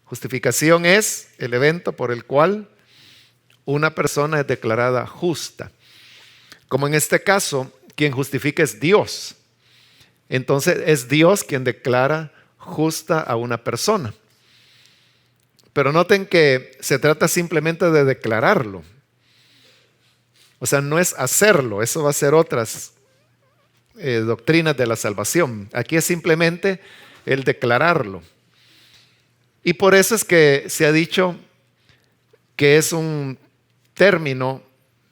Justificación es el evento por el cual una persona es declarada justa. Como en este caso, quien justifica es Dios. Entonces es Dios quien declara justa a una persona. Pero noten que se trata simplemente de declararlo. O sea, no es hacerlo. Eso va a ser otras doctrinas de la salvación. Aquí es simplemente el declararlo. Y por eso es que se ha dicho que es un término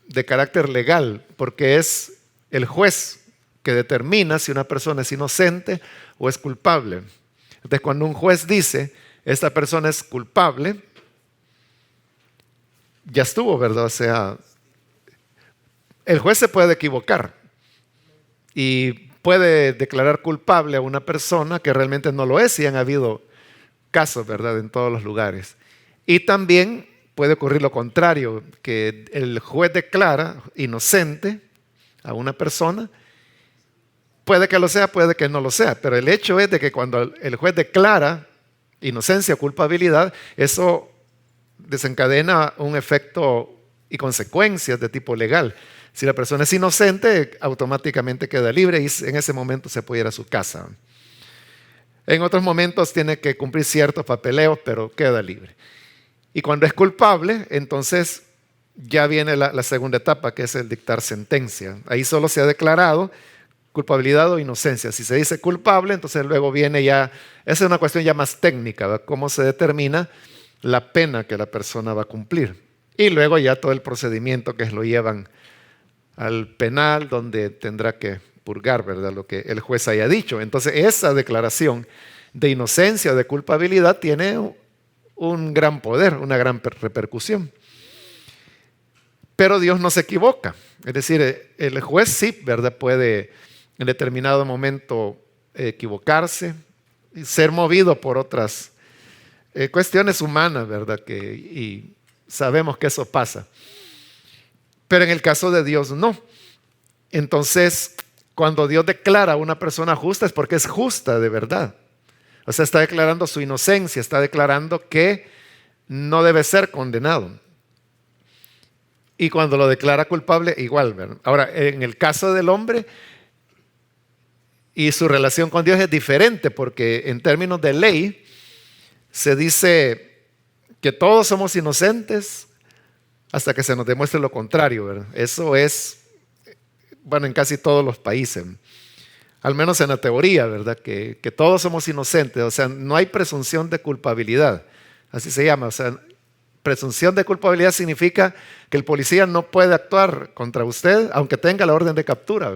de carácter legal, porque es el juez que determina si una persona es inocente o es culpable. Entonces, cuando un juez dice, esta persona es culpable, ya estuvo, ¿verdad? O sea, el juez se puede equivocar y puede declarar culpable a una persona que realmente no lo es, y han habido casos, ¿verdad?, en todos los lugares. Y también puede ocurrir lo contrario, que el juez declara inocente a una persona. Puede que lo sea, puede que no lo sea, pero el hecho es de que cuando el juez declara inocencia o culpabilidad, eso desencadena un efecto y consecuencias de tipo legal. Si la persona es inocente, automáticamente queda libre y en ese momento se puede ir a su casa. En otros momentos tiene que cumplir ciertos papeleos, pero queda libre. Y cuando es culpable, entonces ya viene la segunda etapa, que es el dictar sentencia. Ahí solo se ha declarado culpabilidad o inocencia. Si se dice culpable, entonces luego viene ya, esa es una cuestión ya más técnica, ¿verdad? Cómo se determina la pena que la persona va a cumplir. Y luego ya todo el procedimiento que lo llevan al penal, donde tendrá que purgar, ¿verdad?, lo que el juez haya dicho. Entonces esa declaración de inocencia o de culpabilidad tiene un gran poder, una gran repercusión. Pero Dios no se equivoca. Es decir, el juez sí, ¿verdad?, puede en determinado momento equivocarse y ser movido por otras cuestiones humanas, ¿verdad?, y sabemos que eso pasa. Pero en el caso de Dios no. Entonces, cuando Dios declara a una persona justa es porque es justa de verdad. O sea, está declarando su inocencia, está declarando que no debe ser condenado. Y cuando lo declara culpable, igual, ¿verdad? Ahora, en el caso del hombre y su relación con Dios es diferente, porque en términos de ley se dice que todos somos inocentes hasta que se nos demuestre lo contrario, ¿verdad? Eso es, bueno, en casi todos los países, al menos en la teoría, ¿verdad? Que todos somos inocentes, o sea, no hay presunción de culpabilidad, así se llama. O sea, presunción de culpabilidad significa que el policía no puede actuar contra usted, aunque tenga la orden de captura.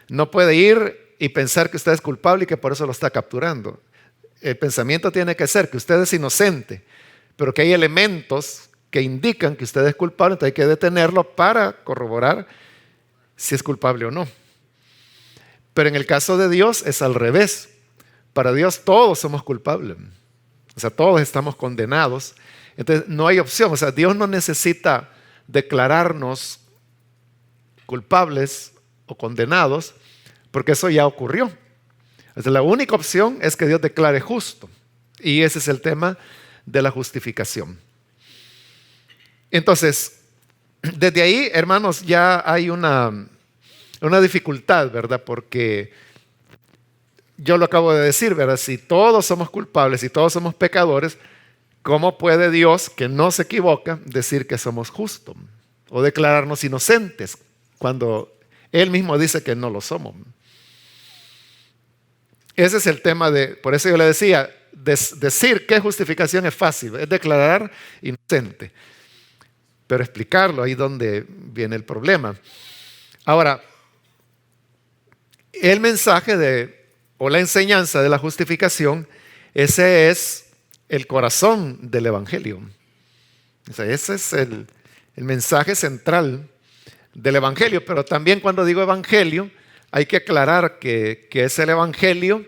No puede ir y pensar que usted es culpable y que por eso lo está capturando. El pensamiento tiene que ser que usted es inocente, pero que hay elementos que indican que usted es culpable, entonces hay que detenerlo para corroborar si es culpable o no. Pero en el caso de Dios es al revés. Para Dios todos somos culpables. O sea, todos estamos condenados. Entonces no hay opción. O sea, Dios no necesita declararnos culpables o condenados, porque eso ya ocurrió. O sea, la única opción es que Dios declare justo. Y ese es el tema de la justificación. Entonces, desde ahí, hermanos, ya hay una dificultad, ¿verdad? Porque yo lo acabo de decir, ¿verdad? Si todos somos culpables, si todos somos pecadores, ¿cómo puede Dios, que no se equivoca, decir que somos justos o declararnos inocentes cuando Él mismo dice que no lo somos? Ese es el tema por eso yo le decía, decir qué justificación es fácil, es declarar inocente. Pero explicarlo, ahí donde viene el problema. Ahora, el mensaje o la enseñanza de la justificación, ese es el corazón del Evangelio. O sea, ese es el mensaje central del Evangelio. Pero también cuando digo Evangelio, hay que aclarar que es el Evangelio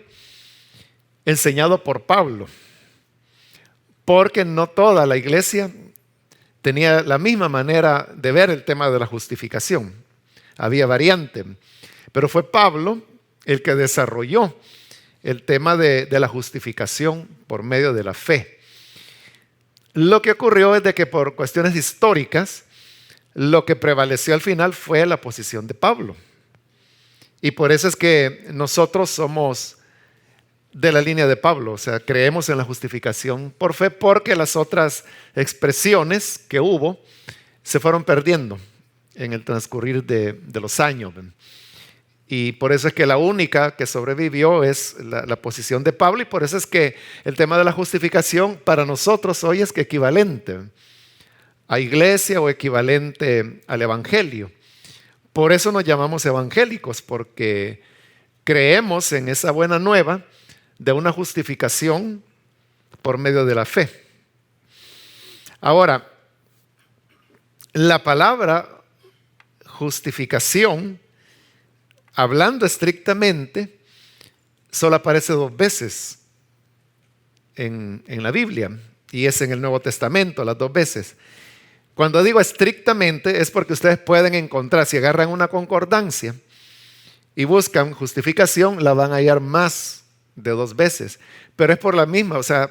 enseñado por Pablo. Porque no toda la iglesia tenía la misma manera de ver el tema de la justificación. Había variante. Pero fue Pablo el que desarrolló el tema de la justificación por medio de la fe. Lo que ocurrió es de que por cuestiones históricas, lo que prevaleció al final fue la posición de Pablo. Y por eso es que nosotros somos de la línea de Pablo, o sea, creemos en la justificación por fe porque las otras expresiones que hubo se fueron perdiendo en el transcurrir de los años. Y por eso es que la única que sobrevivió es la posición de Pablo, y por eso es que el tema de la justificación para nosotros hoy es que equivalente a iglesia o equivalente al evangelio. Por eso nos llamamos evangélicos, porque creemos en esa buena nueva de una justificación por medio de la fe. Ahora, la palabra justificación, hablando estrictamente, solo aparece 2 veces en la Biblia, y es en el Nuevo Testamento, las 2 veces. Cuando digo estrictamente es porque ustedes pueden encontrar, si agarran una concordancia y buscan justificación, la van a hallar más de 2 veces, pero es por la misma, o sea,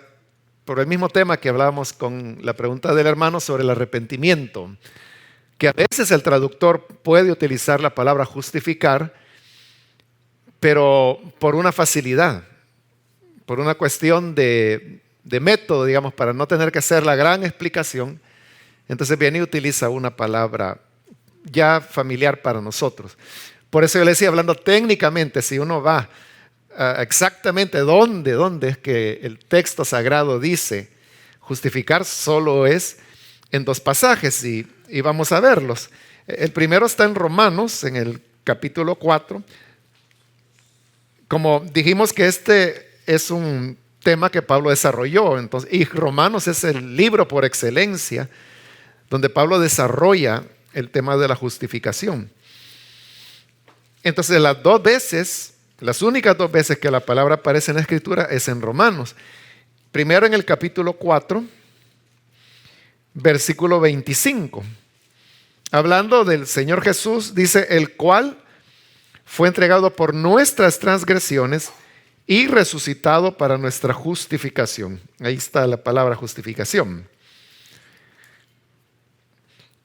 por el mismo tema que hablábamos con la pregunta del hermano sobre el arrepentimiento, que a veces el traductor puede utilizar la palabra justificar, pero por una facilidad, por una cuestión de método, digamos, para no tener que hacer la gran explicación. Entonces viene y utiliza una palabra ya familiar para nosotros. Por eso yo le decía, hablando técnicamente, si uno va exactamente dónde es que el texto sagrado dice justificar, solo es en 2 pasajes, y vamos a verlos. El primero está en Romanos, en el capítulo 4. Como dijimos que este es un tema que Pablo desarrolló, entonces, y Romanos es el libro por excelencia donde Pablo desarrolla el tema de la justificación. Entonces las únicas 2 veces que la palabra aparece en la Escritura es en Romanos. Primero en el capítulo 4, versículo 25. Hablando del Señor Jesús, dice, el cual fue entregado por nuestras transgresiones y resucitado para nuestra justificación. Ahí está la palabra justificación.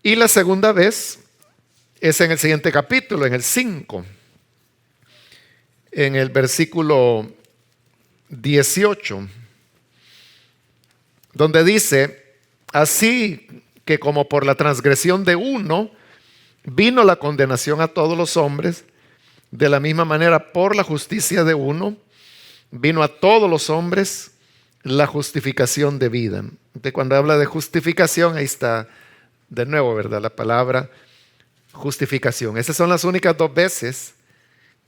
Y la segunda vez es en el siguiente capítulo, en el 5, en el versículo 18, donde dice, así que como por la transgresión de uno vino la condenación a todos los hombres, de la misma manera por la justicia de uno vino a todos los hombres la justificación de vida. Entonces, cuando habla de justificación, ahí está de nuevo, ¿verdad? La palabra justificación. Esas son las únicas 2 veces,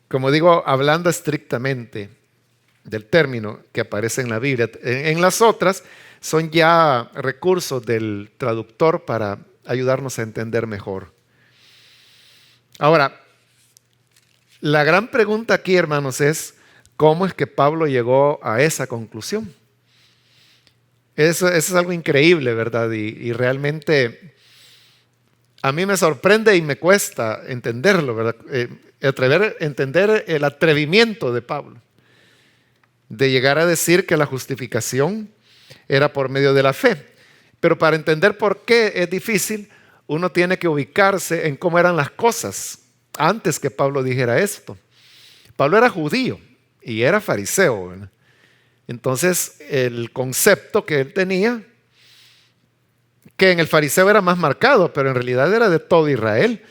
como digo, hablando estrictamente del término que aparece en la Biblia. En las otras son ya recursos del traductor para ayudarnos a entender mejor. Ahora, la gran pregunta aquí, hermanos, es ¿cómo es que Pablo llegó a esa conclusión? Eso es algo increíble, ¿verdad? Y realmente a mí me sorprende y me cuesta entenderlo, ¿verdad? Entender el atrevimiento de Pablo de llegar a decir que la justificación era por medio de la fe. Pero para entender por qué es difícil, uno tiene que ubicarse en cómo eran las cosas antes que Pablo dijera esto. Pablo era judío y era fariseo, ¿verdad? Entonces el concepto que él tenía, que en el fariseo era más marcado, pero en realidad era de todo Israel,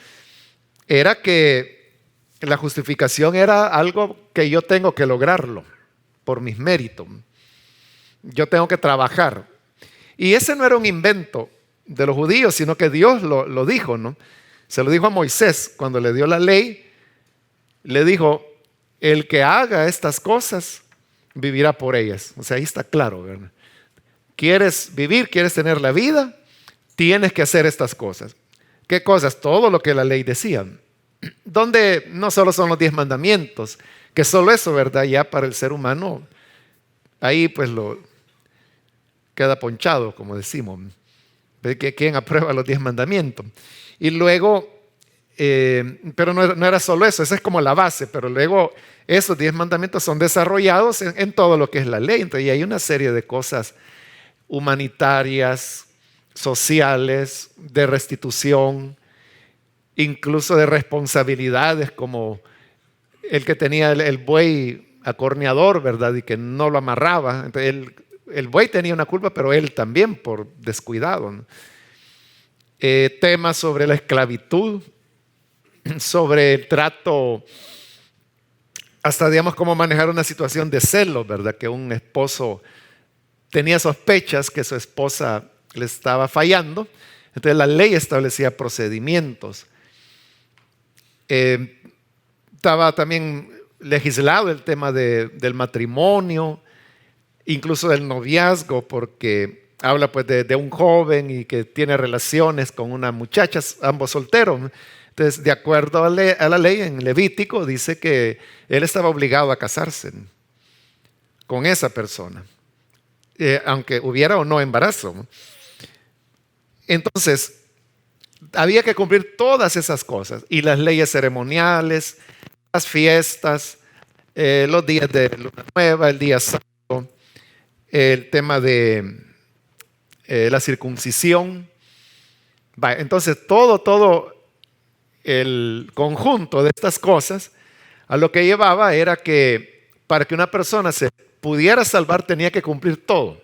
era que la justificación era algo que yo tengo que lograrlo por mis méritos. Yo tengo que trabajar. Y ese no era un invento de los judíos, sino que Dios lo dijo, ¿no? Se lo dijo a Moisés cuando le dio la ley. Le dijo, el que haga estas cosas vivirá por ellas. O sea, ahí está claro, ¿verdad? ¿Quieres vivir? ¿Quieres tener la vida? Tienes que hacer estas cosas. ¿Qué cosas? Todo lo que la ley decía. Donde no solo son los 10 mandamientos, que solo eso, ¿verdad? Ya para el ser humano, ahí pues lo queda ponchado, como decimos. ¿Quién aprueba los 10 mandamientos? Y luego, pero no era solo eso, esa es como la base, pero luego esos 10 mandamientos son desarrollados en todo lo que es la ley. Entonces, y hay una serie de cosas humanitarias, sociales, de restitución, incluso de responsabilidades como el que tenía el buey acorneador, ¿verdad? Y que no lo amarraba. Entonces, el buey tenía una culpa, pero él también por descuidado, ¿no? Temas sobre la esclavitud, sobre el trato, hasta digamos cómo manejar una situación de celos, ¿verdad? Que un esposo tenía sospechas que su esposa le estaba fallando. Entonces la ley establecía procedimientos. Estaba también legislado el tema del matrimonio, incluso del noviazgo, porque habla pues de un joven y que tiene relaciones con una muchacha, ambos solteros, ¿no? Entonces, de acuerdo a la ley en Levítico, dice que él estaba obligado a casarse con esa persona, aunque hubiera o no embarazo, ¿no? Entonces, había que cumplir todas esas cosas y las leyes ceremoniales, las fiestas, los días de luna nueva, el día santo, el tema de la circuncisión. Entonces, todo el conjunto de estas cosas a lo que llevaba era que para que una persona se pudiera salvar tenía que cumplir todo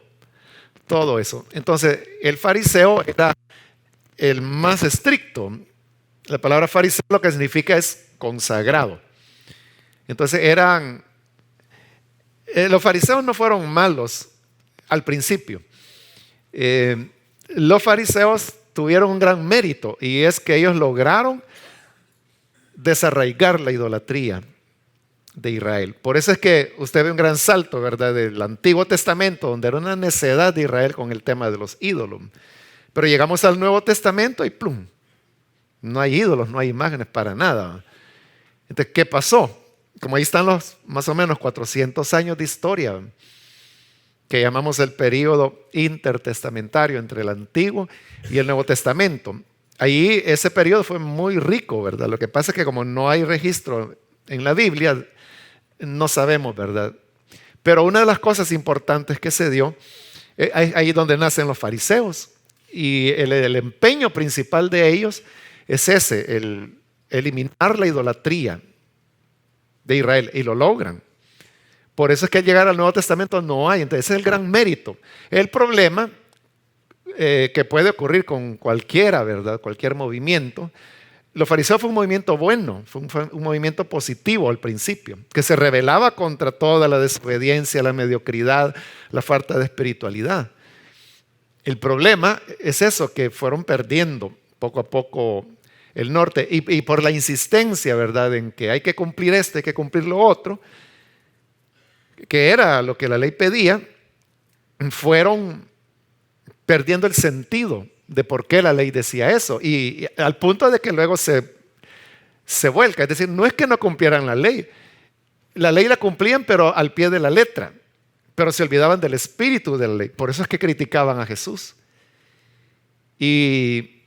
eso. Entonces, el fariseo era el más estricto. La palabra fariseo lo que significa es consagrado. Entonces los fariseos no fueron malos al principio. Los fariseos tuvieron un gran mérito y es que ellos lograron desarraigar la idolatría de Israel. Por eso es que usted ve un gran salto, ¿verdad?, del Antiguo Testamento, donde era una necedad de Israel con el tema de los ídolos. Pero llegamos al Nuevo Testamento y plum, no hay ídolos, no hay imágenes para nada. Entonces, ¿qué pasó? Como ahí están los más o menos 400 años de historia, que llamamos el periodo intertestamentario entre el Antiguo y el Nuevo Testamento. Ahí ese periodo fue muy rico, ¿verdad? Lo que pasa es que como no hay registro en la Biblia, no sabemos, ¿verdad? Pero una de las cosas importantes que se dio, ahí donde nacen los fariseos, y el empeño principal de ellos es ese, el eliminar la idolatría de Israel, y lo logran. Por eso es que al llegar al Nuevo Testamento no hay. Entonces ese es el gran mérito. El problema que puede ocurrir con cualquiera, ¿verdad? Cualquier movimiento. Los fariseos fue un movimiento bueno, fue un movimiento positivo al principio, que se rebelaba contra toda la desobediencia, la mediocridad, la falta de espiritualidad. El problema es eso, que fueron perdiendo poco a poco el norte y por la insistencia, ¿verdad?, en que hay que cumplir esto, hay que cumplir lo otro, que era lo que la ley pedía, fueron perdiendo el sentido de por qué la ley decía eso, y al punto de que luego se vuelca. Es decir, no es que no cumplieran la ley la cumplían, pero al pie de la letra, pero se olvidaban del espíritu de la ley. Por eso es que criticaban a Jesús. Y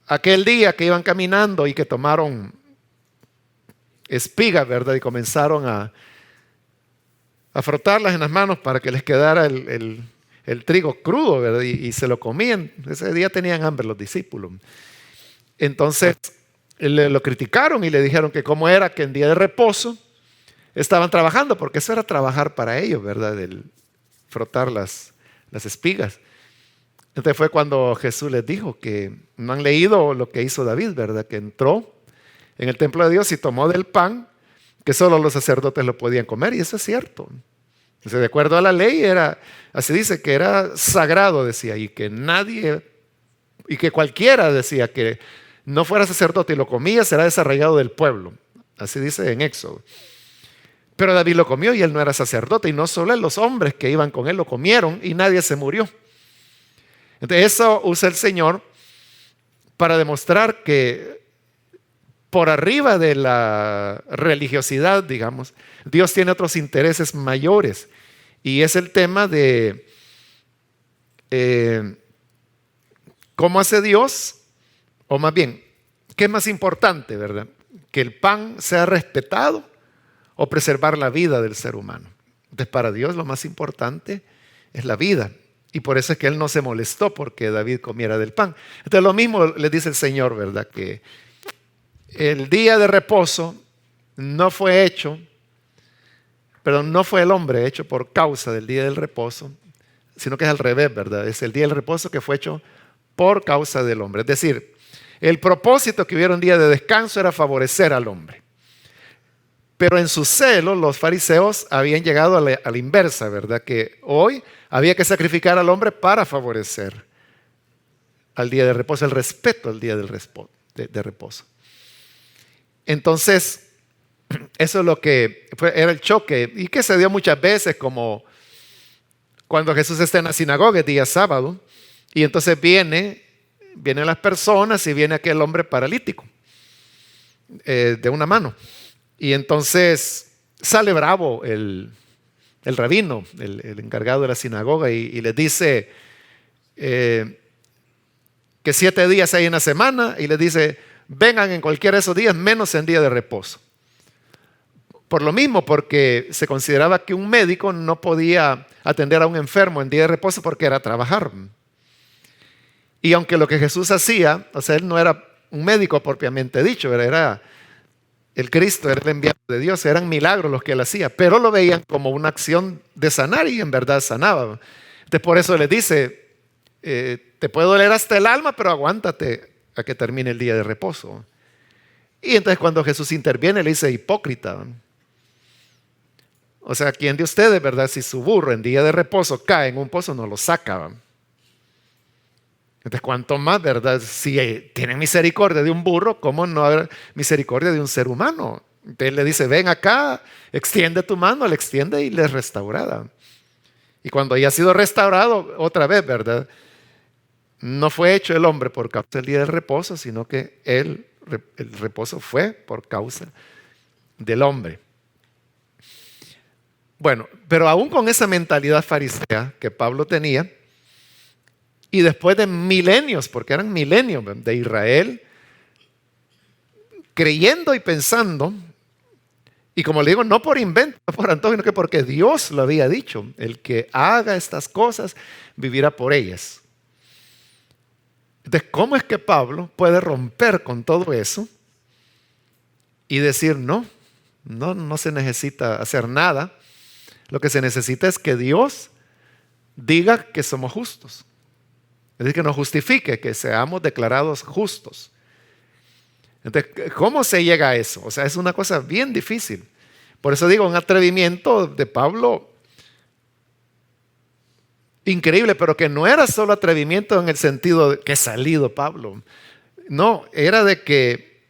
aquel día que iban caminando y que tomaron espigas, ¿verdad?, y comenzaron a frotarlas en las manos para que les quedara el trigo crudo, ¿verdad? Y se lo comían. Ese día tenían hambre los discípulos. Entonces lo criticaron y le dijeron que cómo era que en día de reposo estaban trabajando, porque eso era trabajar para ellos, ¿verdad? El frotar las espigas. Entonces fue cuando Jesús les dijo que no han leído lo que hizo David, ¿verdad? Que entró en el templo de Dios y tomó del pan que solo los sacerdotes lo podían comer, y eso es cierto. Entonces, de acuerdo a la ley, así dice, que era sagrado, decía, y que nadie, y que cualquiera, decía, que no fuera sacerdote y lo comía, será desarraigado del pueblo. Así dice en Éxodo. Pero David lo comió y él no era sacerdote, y no solo él, los hombres que iban con él lo comieron y nadie se murió. Entonces, eso usa el Señor para demostrar que por arriba de la religiosidad, digamos, Dios tiene otros intereses mayores. Y es el tema de cómo hace Dios, o más bien, ¿qué es más importante, verdad? ¿Que el pan sea respetado o preservar la vida del ser humano? Entonces, para Dios lo más importante es la vida. Y por eso es que él no se molestó porque David comiera del pan. Entonces lo mismo le dice el Señor, ¿verdad? Que el día de reposo no fue hecho, perdón, no fue el hombre hecho por causa del día del reposo, sino que es al revés, ¿verdad? Es el día del reposo que fue hecho por causa del hombre. Es decir, el propósito que hubiera un día de descanso era favorecer al hombre. Pero en su celo los fariseos habían llegado a la inversa, ¿verdad? Que hoy había que sacrificar al hombre para favorecer al día de reposo, el respeto al día de reposo. Entonces, eso es lo que era el choque y que se dio muchas veces, como cuando Jesús está en la sinagoga el día sábado y entonces vienen las personas y viene aquel hombre paralítico de una mano. Y entonces sale bravo el rabino, el encargado de la sinagoga, y les dice que 7 días hay en la semana, y les dice, vengan en cualquiera de esos días, menos en día de reposo. Por lo mismo, porque se consideraba que un médico no podía atender a un enfermo en día de reposo porque era trabajar. Y aunque lo que Jesús hacía, o sea, él no era un médico propiamente dicho, era el Cristo, era el enviado de Dios, eran milagros los que él hacía, pero lo veían como una acción de sanar y en verdad sanaba. Entonces por eso les dice, te puede doler hasta el alma, pero aguántate a que termine el día de reposo. Y entonces cuando Jesús interviene le dice, hipócrita. O sea, ¿quién de ustedes, verdad? Si su burro en día de reposo cae en un pozo, no lo saca. Entonces, ¿cuánto más, verdad? Si tienen misericordia de un burro, ¿cómo no haber misericordia de un ser humano? Entonces le dice, ven acá, extiende tu mano, le extiende y le es restaurada. Y cuando haya sido restaurado, otra vez, ¿verdad? No fue hecho el hombre por causa del día del reposo, sino que el reposo fue por causa del hombre. Bueno, pero aún con esa mentalidad farisea que Pablo tenía, y después de milenios, porque eran milenios de Israel, creyendo y pensando, y como le digo, no por invento, no por antojo, sino que porque Dios lo había dicho, el que haga estas cosas vivirá por ellas. Entonces, ¿cómo es que Pablo puede romper con todo eso y decir no se necesita hacer nada? Lo que se necesita es que Dios diga que somos justos. Es decir, que nos justifique, que seamos declarados justos. Entonces, ¿cómo se llega a eso? O sea, es una cosa bien difícil. Por eso digo, un atrevimiento de Pablo increíble, pero que no era solo atrevimiento en el sentido de que salido Pablo. No, era de que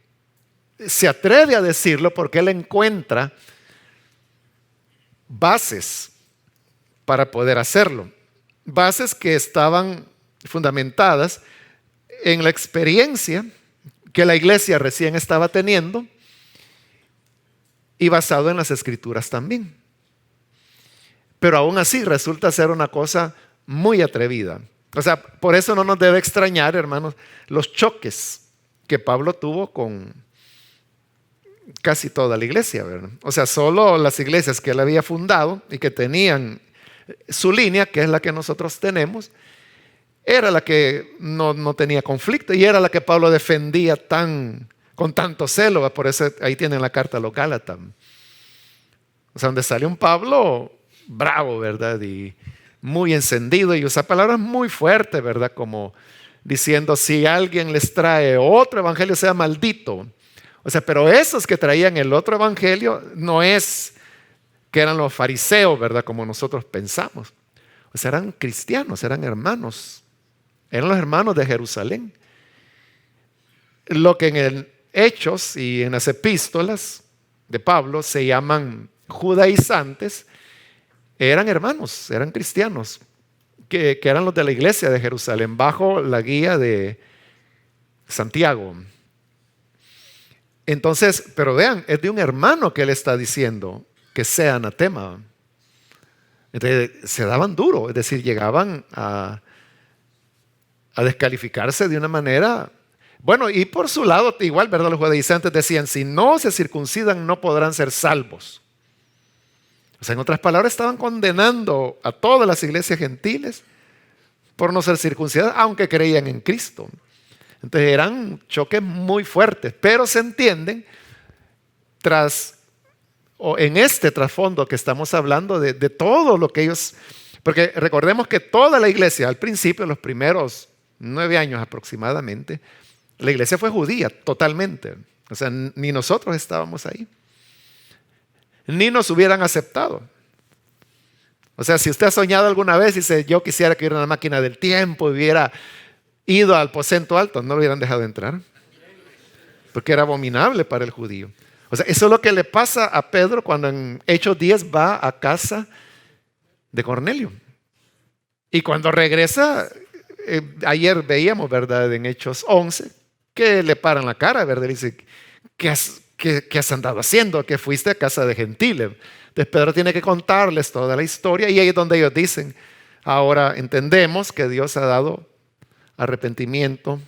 se atreve a decirlo porque él encuentra bases para poder hacerlo. Bases que estaban fundamentadas en la experiencia que la iglesia recién estaba teniendo y basado en las escrituras también. Pero aún así resulta ser una cosa muy atrevida. O sea, por eso no nos debe extrañar, hermanos, los choques que Pablo tuvo con casi toda la iglesia, ¿verdad? O sea, solo las iglesias que él había fundado y que tenían su línea, que es la que nosotros tenemos, era la que no tenía conflicto y era la que Pablo defendía con tanto celo. Por eso ahí tienen la carta a los Gálatas. O sea, donde sale un Pablo bravo, ¿verdad? Y muy encendido y usa palabras muy fuertes, ¿verdad? Como diciendo, si alguien les trae otro evangelio, sea maldito. O sea, pero esos que traían el otro evangelio no es que eran los fariseos, ¿verdad? Como nosotros pensamos. O sea, eran cristianos, eran hermanos. Eran los hermanos de Jerusalén. Lo que en Hechos y en las epístolas de Pablo se llaman judaizantes, eran hermanos, eran cristianos, que eran los de la iglesia de Jerusalén, bajo la guía de Santiago. Entonces, pero vean, es de un hermano que él está diciendo que sea anatema. Entonces, se daban duro, es decir, llegaban a descalificarse de una manera. Bueno, y por su lado, igual, ¿verdad? Los judaizantes decían, si no se circuncidan, no podrán ser salvos. O sea, en otras palabras, estaban condenando a todas las iglesias gentiles por no ser circuncidados, aunque creían en Cristo. Entonces eran choques muy fuertes, pero se entienden o en este trasfondo que estamos hablando de todo lo que ellos, porque recordemos que toda la iglesia al principio, los primeros 9 años aproximadamente, la iglesia fue judía totalmente. O sea, ni nosotros estábamos ahí, ni nos hubieran aceptado. O sea, si usted ha soñado alguna vez y dice, yo quisiera que hubiera una máquina del tiempo y hubiera ido al aposento alto, no lo hubieran dejado entrar, porque era abominable para el judío. O sea, eso es lo que le pasa a Pedro cuando en Hechos 10 va a casa de Cornelio. Y cuando regresa, ayer veíamos, ¿verdad? En Hechos 11, que le paran la cara, ¿verdad? Le dice, ¿qué has andado haciendo? Que fuiste a casa de gentiles. Entonces Pedro tiene que contarles toda la historia y ahí es donde ellos dicen, ahora entendemos que Dios ha dado arrepentimiento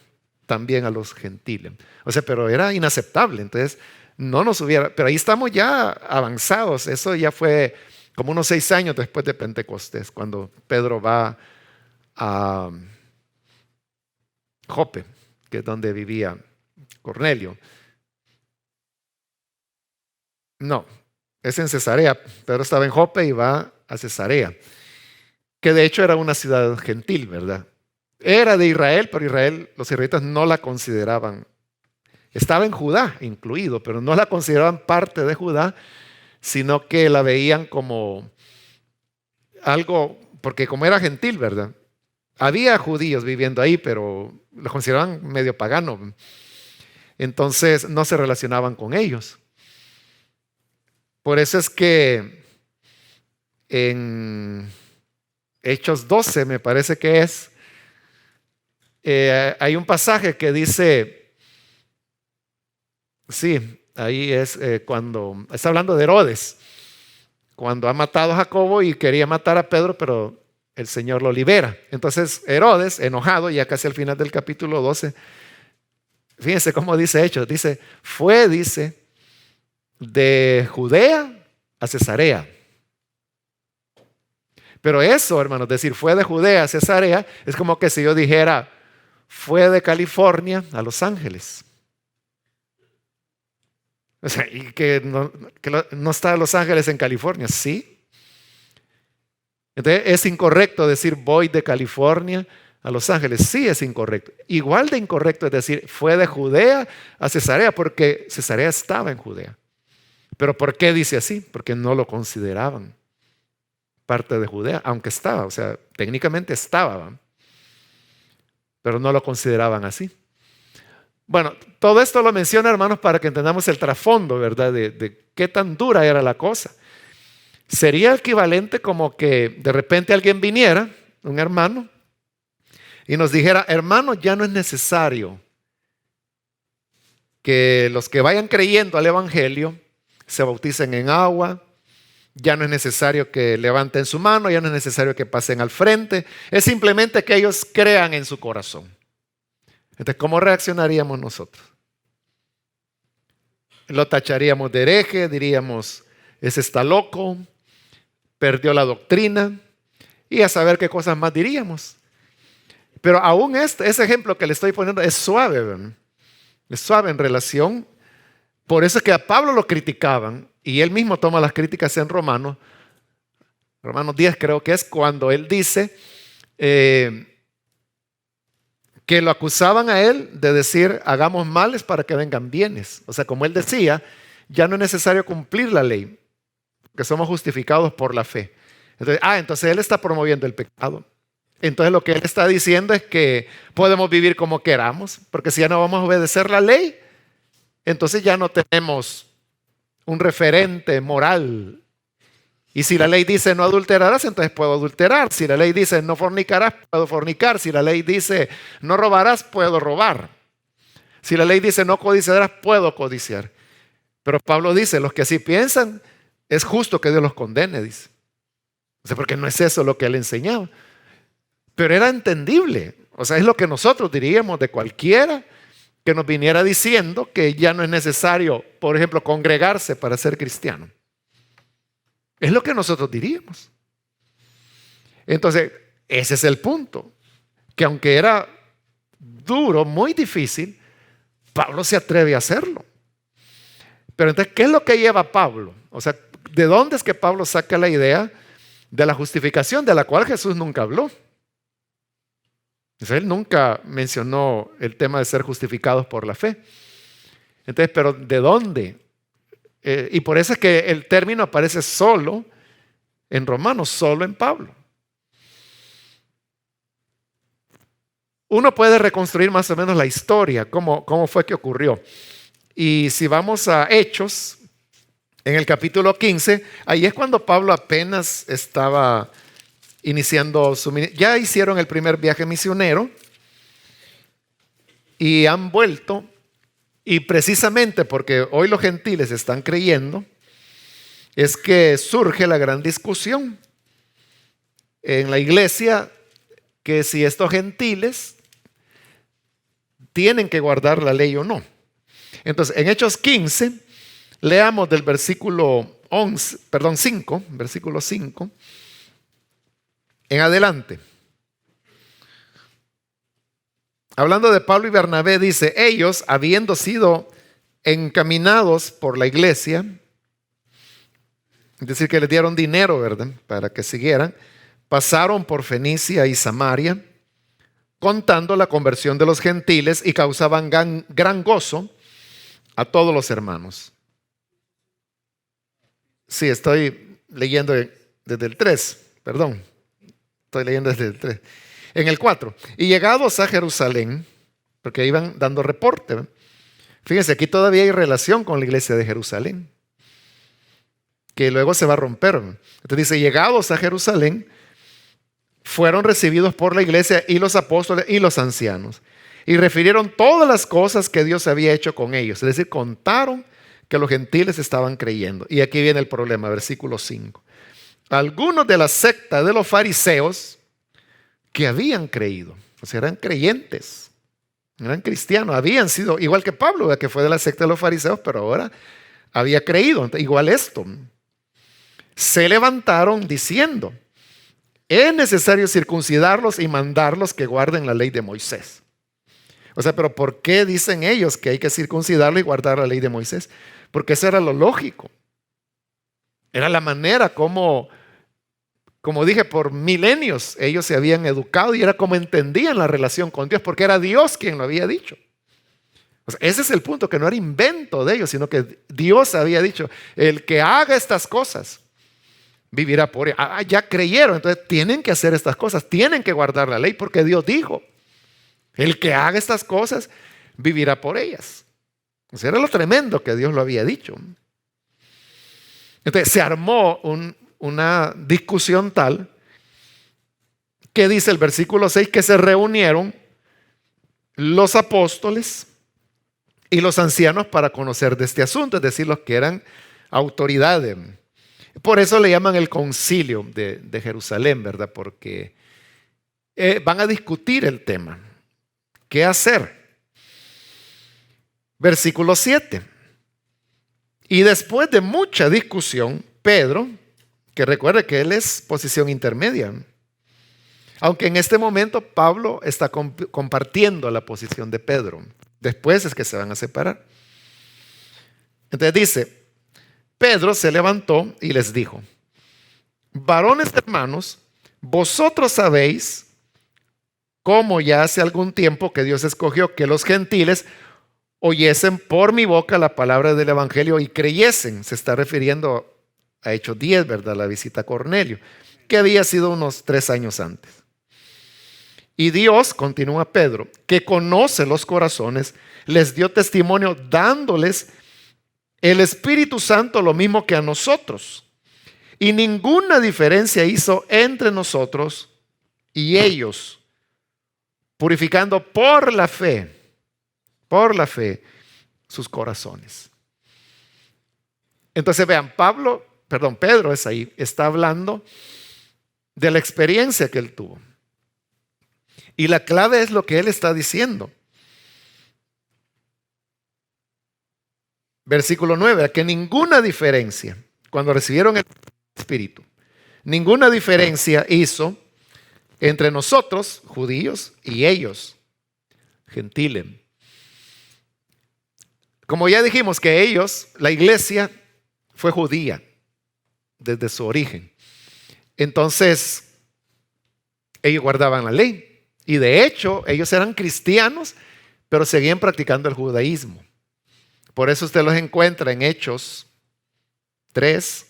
también a los gentiles. O sea, pero era inaceptable. Entonces, no nos hubiera, pero ahí estamos ya avanzados. Eso ya fue como unos 6 años después de Pentecostés, cuando Pedro va a Jope, que es donde vivía Cornelio. No, es en Cesarea. Pedro estaba en Jope y va a Cesarea, que de hecho era una ciudad gentil, ¿verdad? Era de Israel, pero los israelitas no la consideraban. Estaba en Judá incluido, pero no la consideraban parte de Judá, sino que la veían como algo, porque como era gentil, ¿verdad? Había judíos viviendo ahí, pero lo consideraban medio pagano. Entonces no se relacionaban con ellos. Por eso es que en Hechos 12, me parece que es, hay un pasaje que dice, sí, ahí es cuando está hablando de Herodes, cuando ha matado a Jacobo y quería matar a Pedro, pero el Señor lo libera. Entonces Herodes, enojado, ya casi al final del capítulo 12, fíjense cómo dice Hechos, dice, dice, de Judea a Cesarea. Pero eso, hermanos, decir fue de Judea a Cesarea, es como que si yo dijera, fue de California a Los Ángeles. O sea, y que no está Los Ángeles en California, sí. Entonces es incorrecto decir voy de California a Los Ángeles, sí es incorrecto. Igual de incorrecto es decir fue de Judea a Cesarea, porque Cesarea estaba en Judea. Pero ¿por qué dice así? Porque no lo consideraban parte de Judea, aunque estaba, o sea, técnicamente estaba, pero no lo consideraban así. Bueno, todo esto lo menciona, hermanos, para que entendamos el trasfondo, ¿verdad? De qué tan dura era la cosa. Sería equivalente como que de repente alguien viniera, un hermano, y nos dijera, hermano, ya no es necesario que los que vayan creyendo al Evangelio se bauticen en agua, ya no es necesario que levanten su mano, ya no es necesario que pasen al frente, es simplemente que ellos crean en su corazón. Entonces, ¿cómo reaccionaríamos nosotros? Lo tacharíamos de hereje, diríamos, ese está loco, perdió la doctrina, y a saber qué cosas más diríamos. Pero aún ese ejemplo que le estoy poniendo es suave, ¿verdad? Es suave en relación. Por eso es que a Pablo lo criticaban, y él mismo toma las críticas en Romanos 10 creo que es, cuando él dice que lo acusaban a él de decir, hagamos males para que vengan bienes. O sea, como él decía, ya no es necesario cumplir la ley, que somos justificados por la fe. Entonces él está promoviendo el pecado. Entonces lo que él está diciendo es que podemos vivir como queramos, porque si ya no vamos a obedecer la ley, entonces ya no tenemos un referente moral. Y si la ley dice no adulterarás, entonces puedo adulterar. Si la ley dice no fornicarás, puedo fornicar. Si la ley dice no robarás, puedo robar. Si la ley dice no codiciarás, puedo codiciar. Pero Pablo dice, los que así piensan, es justo que Dios los condene, dice. O sea, porque no es eso lo que él enseñaba. Pero era entendible. O sea, es lo que nosotros diríamos de cualquiera que nos viniera diciendo que ya no es necesario, por ejemplo, congregarse para ser cristiano. Es lo que nosotros diríamos. Entonces, ese es el punto. que aunque era duro, muy difícil, Pablo se atreve a hacerlo. Pero entonces, ¿qué es lo que lleva a Pablo? O sea, ¿de dónde es que Pablo saca la idea de la justificación de la cual Jesús nunca habló? Entonces, él nunca mencionó el tema de ser justificados por la fe. Entonces, ¿pero de dónde? Y por eso es que el término aparece solo en Romanos, solo en Pablo. Uno puede reconstruir más o menos la historia, cómo fue que ocurrió. Y si vamos a Hechos, en el capítulo 15, ahí es cuando Pablo apenas estaba iniciando ya hicieron el primer viaje misionero y han vuelto. Y precisamente porque hoy los gentiles están creyendo, es que surge la gran discusión en la iglesia, que si estos gentiles tienen que guardar la ley o no. Entonces, en Hechos 15, leamos del versículo 5, versículo 5, en adelante. Hablando de Pablo y Bernabé, dice, ellos, habiendo sido encaminados por la iglesia, es decir, que les dieron dinero, ¿verdad?, para que siguieran, pasaron por Fenicia y Samaria, contando la conversión de los gentiles, y causaban gran gozo a todos los hermanos. Sí, estoy leyendo desde el 3, perdón, estoy leyendo desde el 3. En el 4, y llegados a Jerusalén, porque iban dando reporte, ¿verdad? Fíjense, aquí todavía hay relación con la iglesia de Jerusalén, que luego se va a romper. Entonces dice, llegados a Jerusalén, fueron recibidos por la iglesia y los apóstoles y los ancianos, y refirieron todas las cosas que Dios había hecho con ellos. Es decir, contaron que los gentiles estaban creyendo. Y aquí viene el problema, versículo 5. Algunos de la secta de los fariseos que habían creído, o sea, eran creyentes, eran cristianos, habían sido, igual que Pablo, que fue de la secta de los fariseos, pero ahora había creído. Igual esto, se levantaron diciendo, es necesario circuncidarlos y mandarlos que guarden la ley de Moisés. O sea, pero ¿por qué dicen ellos que hay que circuncidarlo y guardar la ley de Moisés? Porque eso era lo lógico. Era la manera como dije, por milenios ellos se habían educado y era como entendían la relación con Dios, porque era Dios quien lo había dicho. O sea, ese es el punto, que no era invento de ellos, sino que Dios había dicho, el que haga estas cosas vivirá por ella. Ya creyeron, entonces tienen que hacer estas cosas, tienen que guardar la ley, porque Dios dijo, el que haga estas cosas vivirá por ellas. O sea, era lo tremendo que Dios lo había dicho. Entonces se armó una discusión tal que dice el versículo 6 que se reunieron los apóstoles y los ancianos para conocer de este asunto, es decir, los que eran autoridades. Por eso le llaman el concilio de Jerusalén, ¿verdad? Porque van a discutir el tema. ¿Qué hacer? Versículo 7. Y después de mucha discusión, Pedro, que recuerde que él es posición intermedia, aunque en este momento Pablo está compartiendo la posición de Pedro, después es que se van a separar. Entonces dice, Pedro se levantó y les dijo, varones hermanos, vosotros sabéis cómo ya hace algún tiempo que Dios escogió que los gentiles oyesen por mi boca la palabra del evangelio y creyesen. Se está refiriendo a Hechos 10, ¿verdad? La visita a Cornelio, que había sido unos 3 años antes. Y Dios, continúa Pedro, que conoce los corazones, les dio testimonio dándoles el Espíritu Santo lo mismo que a nosotros. Y ninguna diferencia hizo entre nosotros y ellos, purificando por la fe, sus corazones. Entonces vean, Pedro es ahí, está hablando de la experiencia que él tuvo. Y la clave es lo que él está diciendo. Versículo 9, que ninguna diferencia, cuando recibieron el Espíritu, ninguna diferencia hizo entre nosotros, judíos, y ellos, gentiles. Como ya dijimos que ellos, la iglesia, fue judía desde su origen. Entonces, ellos guardaban la ley. Y de hecho, ellos eran cristianos, pero seguían practicando el judaísmo. Por eso usted los encuentra en Hechos 3,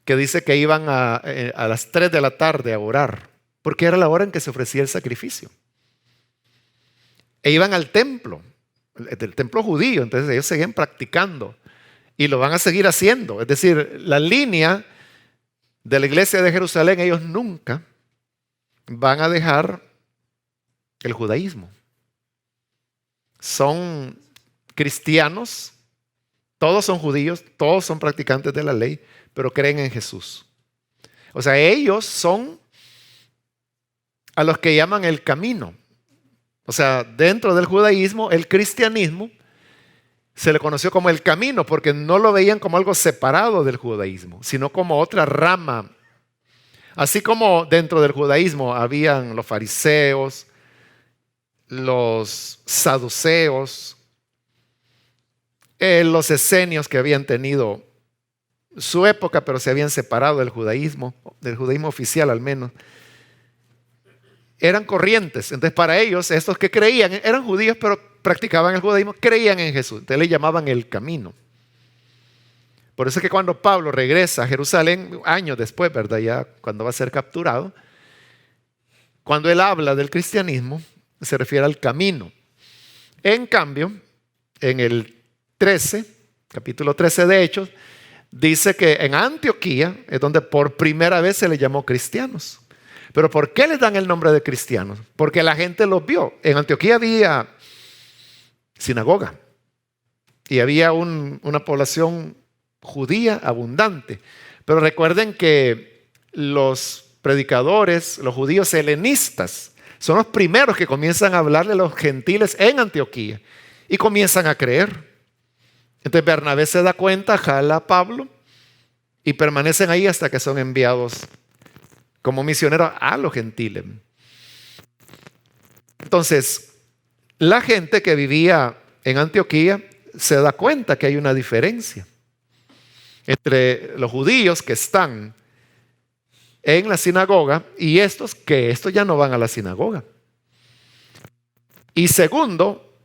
que dice que iban a las 3 de la tarde a orar, porque era la hora en que se ofrecía el sacrificio. E iban al templo, del templo judío, entonces ellos seguían practicando y lo van a seguir haciendo. Es decir, la línea de la iglesia de Jerusalén, ellos nunca van a dejar el judaísmo. Son cristianos, todos son judíos, todos son practicantes de la ley, pero creen en Jesús. O sea, ellos son a los que llaman el camino. O sea, dentro del judaísmo, el cristianismo se le conoció como el camino porque no lo veían como algo separado del judaísmo, sino como otra rama. Así como dentro del judaísmo habían los fariseos, los saduceos, los esenios que habían tenido su época, pero se habían separado del judaísmo oficial al menos. Eran corrientes. Entonces para ellos, estos que creían, eran judíos, pero practicaban el judaísmo, creían en Jesús. Entonces le llamaban el camino. Por eso es que cuando Pablo regresa a Jerusalén, años después, ¿verdad? Ya cuando va a ser capturado, cuando él habla del cristianismo, se refiere al camino. En cambio, en el 13, capítulo 13 de Hechos, dice que en Antioquía es donde por primera vez se le llamó cristianos. ¿Pero por qué les dan el nombre de cristianos? Porque la gente los vio. En Antioquía había sinagoga y había una población judía abundante. Pero recuerden que los predicadores, los judíos helenistas, son los primeros que comienzan a hablarle a los gentiles en Antioquía y comienzan a creer. Entonces Bernabé se da cuenta, jala a Pablo y permanecen ahí hasta que son enviados como misioneros a los gentiles. Entonces, la gente que vivía en Antioquía se da cuenta que hay una diferencia entre los judíos que están en la sinagoga y estos ya no van a la sinagoga. Y segundo,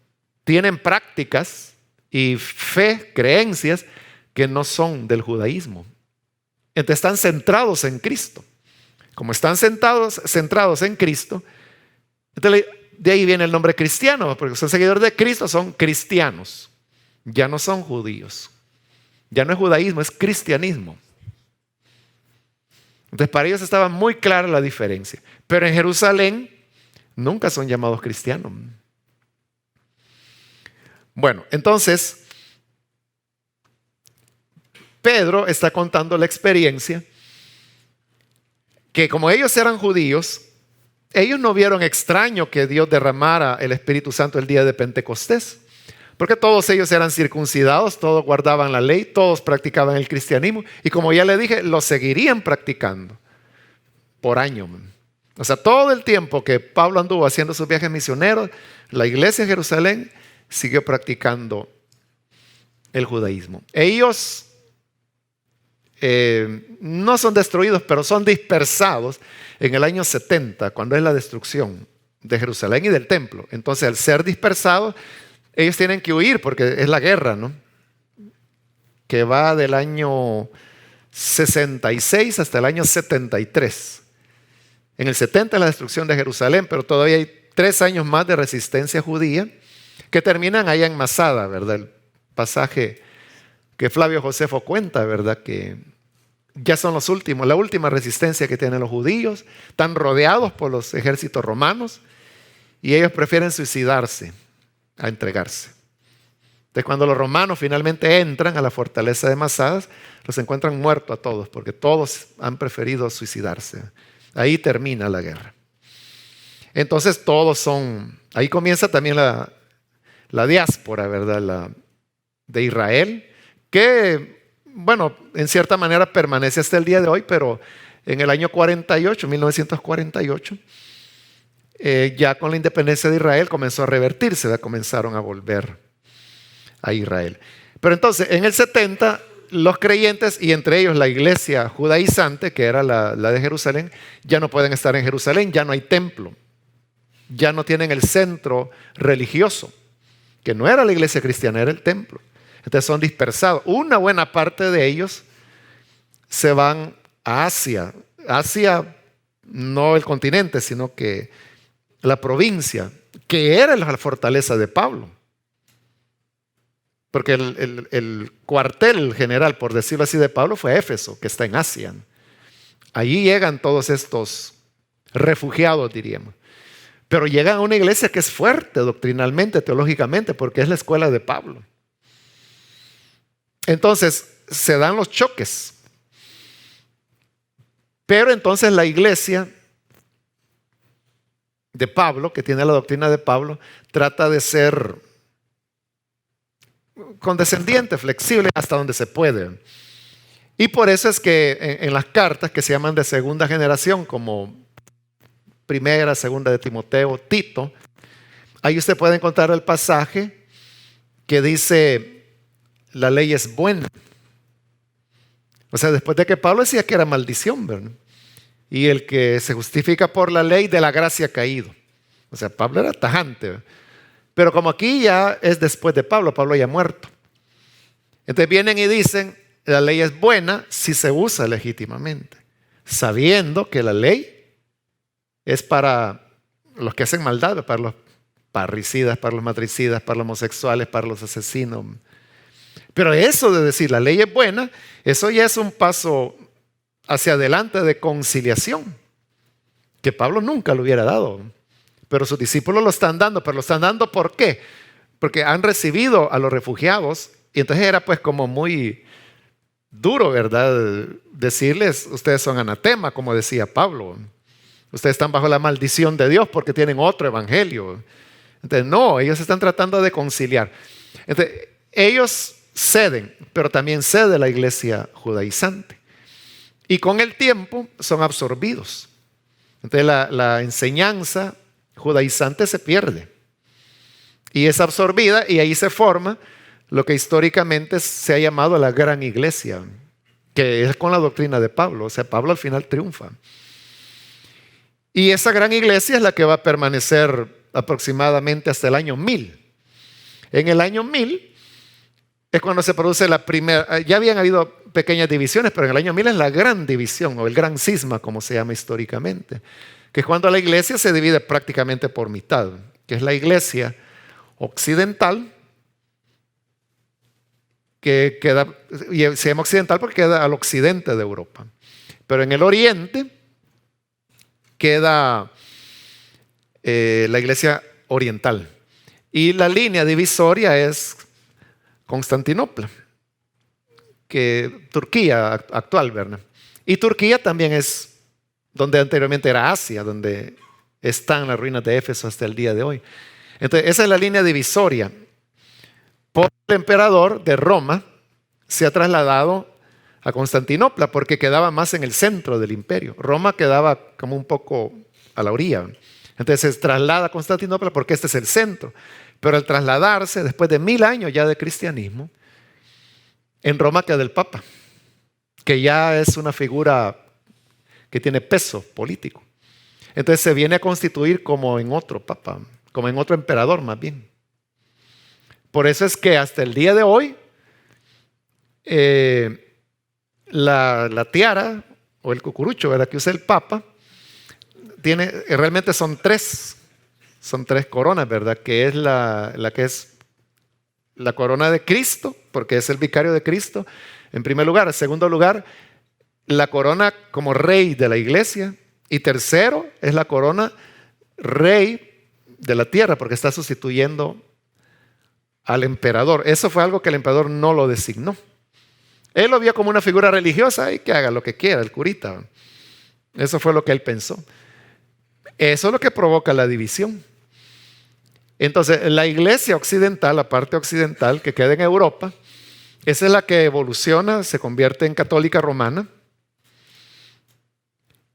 tienen prácticas y fe, creencias que no son del judaísmo. Entonces están centrados en Cristo. Como están centrados en Cristo, entonces de ahí viene el nombre cristiano, porque son seguidores de Cristo, son cristianos. Ya no son judíos. Ya no es judaísmo, es cristianismo. Entonces para ellos estaba muy clara la diferencia. Pero en Jerusalén nunca son llamados cristianos. Bueno, entonces Pedro está contando la experiencia que como ellos eran judíos, ellos no vieron extraño que Dios derramara el Espíritu Santo el día de Pentecostés, porque todos ellos eran circuncidados, todos guardaban la ley, todos practicaban el cristianismo y como ya le dije, lo seguirían practicando por año. O sea, todo el tiempo que Pablo anduvo haciendo sus viajes misioneros, la iglesia de Jerusalén siguió practicando el judaísmo. Ellos no son destruidos, pero son dispersados en el año 70, cuando es la destrucción de Jerusalén y del templo. Entonces, al ser dispersados, ellos tienen que huir porque es la guerra, ¿no? Que va del año 66 hasta el año 73. En el 70 es la destrucción de Jerusalén, pero todavía hay 3 años más de resistencia judía que terminan allá en Masada, ¿verdad? El pasaje que Flavio Josefo cuenta, ¿verdad? Que ya son los últimos, la última resistencia que tienen los judíos, están rodeados por los ejércitos romanos y ellos prefieren suicidarse a entregarse. Entonces cuando los romanos finalmente entran a la fortaleza de Masadas, los encuentran muertos a todos, porque todos han preferido suicidarse. Ahí termina la guerra. Entonces todos son, ahí comienza también la diáspora, ¿verdad? De Israel, que, bueno, en cierta manera permanece hasta el día de hoy, pero en el año 48, 1948, ya con la independencia de Israel comenzó a revertirse, ¿verdad? Comenzaron a volver a Israel. Pero entonces, en el 70, los creyentes, y entre ellos la iglesia judaizante, que era la de Jerusalén, ya no pueden estar en Jerusalén, ya no hay templo, ya no tienen el centro religioso, que no era la iglesia cristiana, era el templo. Entonces son dispersados. Una buena parte de ellos se van a Asia. Asia, no el continente, sino que la provincia, que era la fortaleza de Pablo. Porque el cuartel general, por decirlo así, de Pablo fue Éfeso, que está en Asia. Allí llegan todos estos refugiados, diríamos. Pero llegan a una iglesia que es fuerte doctrinalmente, teológicamente, porque es la escuela de Pablo. Entonces, se dan los choques. Pero entonces la iglesia de Pablo, que tiene la doctrina de Pablo, trata de ser condescendiente, flexible, hasta donde se puede. Y por eso es que en las cartas que se llaman de segunda generación, como primera, segunda de Timoteo, Tito, ahí usted puede encontrar el pasaje que dice, la ley es buena. O sea, después de que Pablo decía que era maldición, ¿verdad? Y el que se justifica por la ley, de la gracia ha caído. O sea, Pablo era tajante, ¿verdad? Pero como aquí ya es después de Pablo, Pablo ya ha muerto. Entonces vienen y dicen, la ley es buena si se usa legítimamente, sabiendo que la ley es para los que hacen maldad, para los parricidas, para los matricidas, para los homosexuales, para los asesinos. Pero eso de decir la ley es buena, eso ya es un paso hacia adelante de conciliación, que Pablo nunca lo hubiera dado. Pero sus discípulos lo están dando. ¿Pero lo están dando por qué? Porque han recibido a los refugiados. Y entonces era pues como muy duro, ¿verdad? Decirles, ustedes son anatema, como decía Pablo. Ustedes están bajo la maldición de Dios porque tienen otro evangelio. Entonces no, ellos están tratando de conciliar. Entonces ellos ceden, pero también cede la iglesia judaizante. Y con el tiempo son absorbidos. Entonces la enseñanza judaizante se pierde y es absorbida, y ahí se forma lo que históricamente se ha llamado la gran iglesia, que es con la doctrina de Pablo. O sea, Pablo al final triunfa. Y esa gran iglesia es la que va a permanecer aproximadamente hasta el año 1000. En el año 1000 es cuando se produce la primera, ya habían habido pequeñas divisiones, pero en el año 1000 es la gran división, o el gran cisma, como se llama históricamente, que es cuando la iglesia se divide prácticamente por mitad, que es la iglesia occidental, que queda, y se llama occidental porque queda al occidente de Europa, pero en el oriente queda la iglesia oriental, y la línea divisoria es Constantinopla, que Turquía actual, ¿verdad? Y Turquía también es donde anteriormente era Asia, donde están las ruinas de Éfeso hasta el día de hoy. Entonces, esa es la línea divisoria. Por el emperador de Roma se ha trasladado a Constantinopla porque quedaba más en el centro del imperio. Roma quedaba como un poco a la orilla. Entonces se traslada a Constantinopla porque este es el centro. Pero al trasladarse, después de 1000 años ya de cristianismo, en Roma queda el Papa, que ya es una figura que tiene peso político. Entonces se viene a constituir como en otro Papa, como en otro emperador más bien. Por eso es que hasta el día de hoy la tiara o el cucurucho, ¿verdad?, que usa el Papa, realmente son tres coronas, ¿verdad? Que es la que es la corona de Cristo, porque es el vicario de Cristo, en primer lugar. En segundo lugar, la corona como rey de la iglesia. Y tercero, es la corona rey de la tierra, porque está sustituyendo al emperador. Eso fue algo que el emperador no lo designó. Él lo vio como una figura religiosa y que haga lo que quiera, el curita. Eso fue lo que él pensó. Eso es lo que provoca la división. Entonces, la iglesia occidental, la parte occidental que queda en Europa, esa es la que evoluciona, se convierte en católica romana.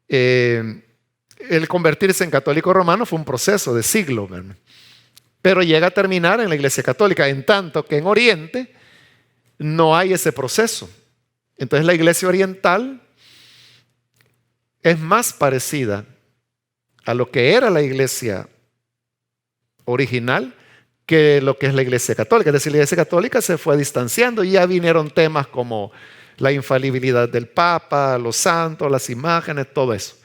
El convertirse en católico romano fue un proceso de siglos, ¿verdad? Pero llega a terminar en la Iglesia Católica, en tanto que en Oriente no hay ese proceso. Entonces la Iglesia Oriental es más parecida a lo que era la Iglesia original que lo que es la Iglesia Católica. Es decir, la Iglesia Católica se fue distanciando y ya vinieron temas como la infalibilidad del Papa, los santos, las imágenes, todo eso.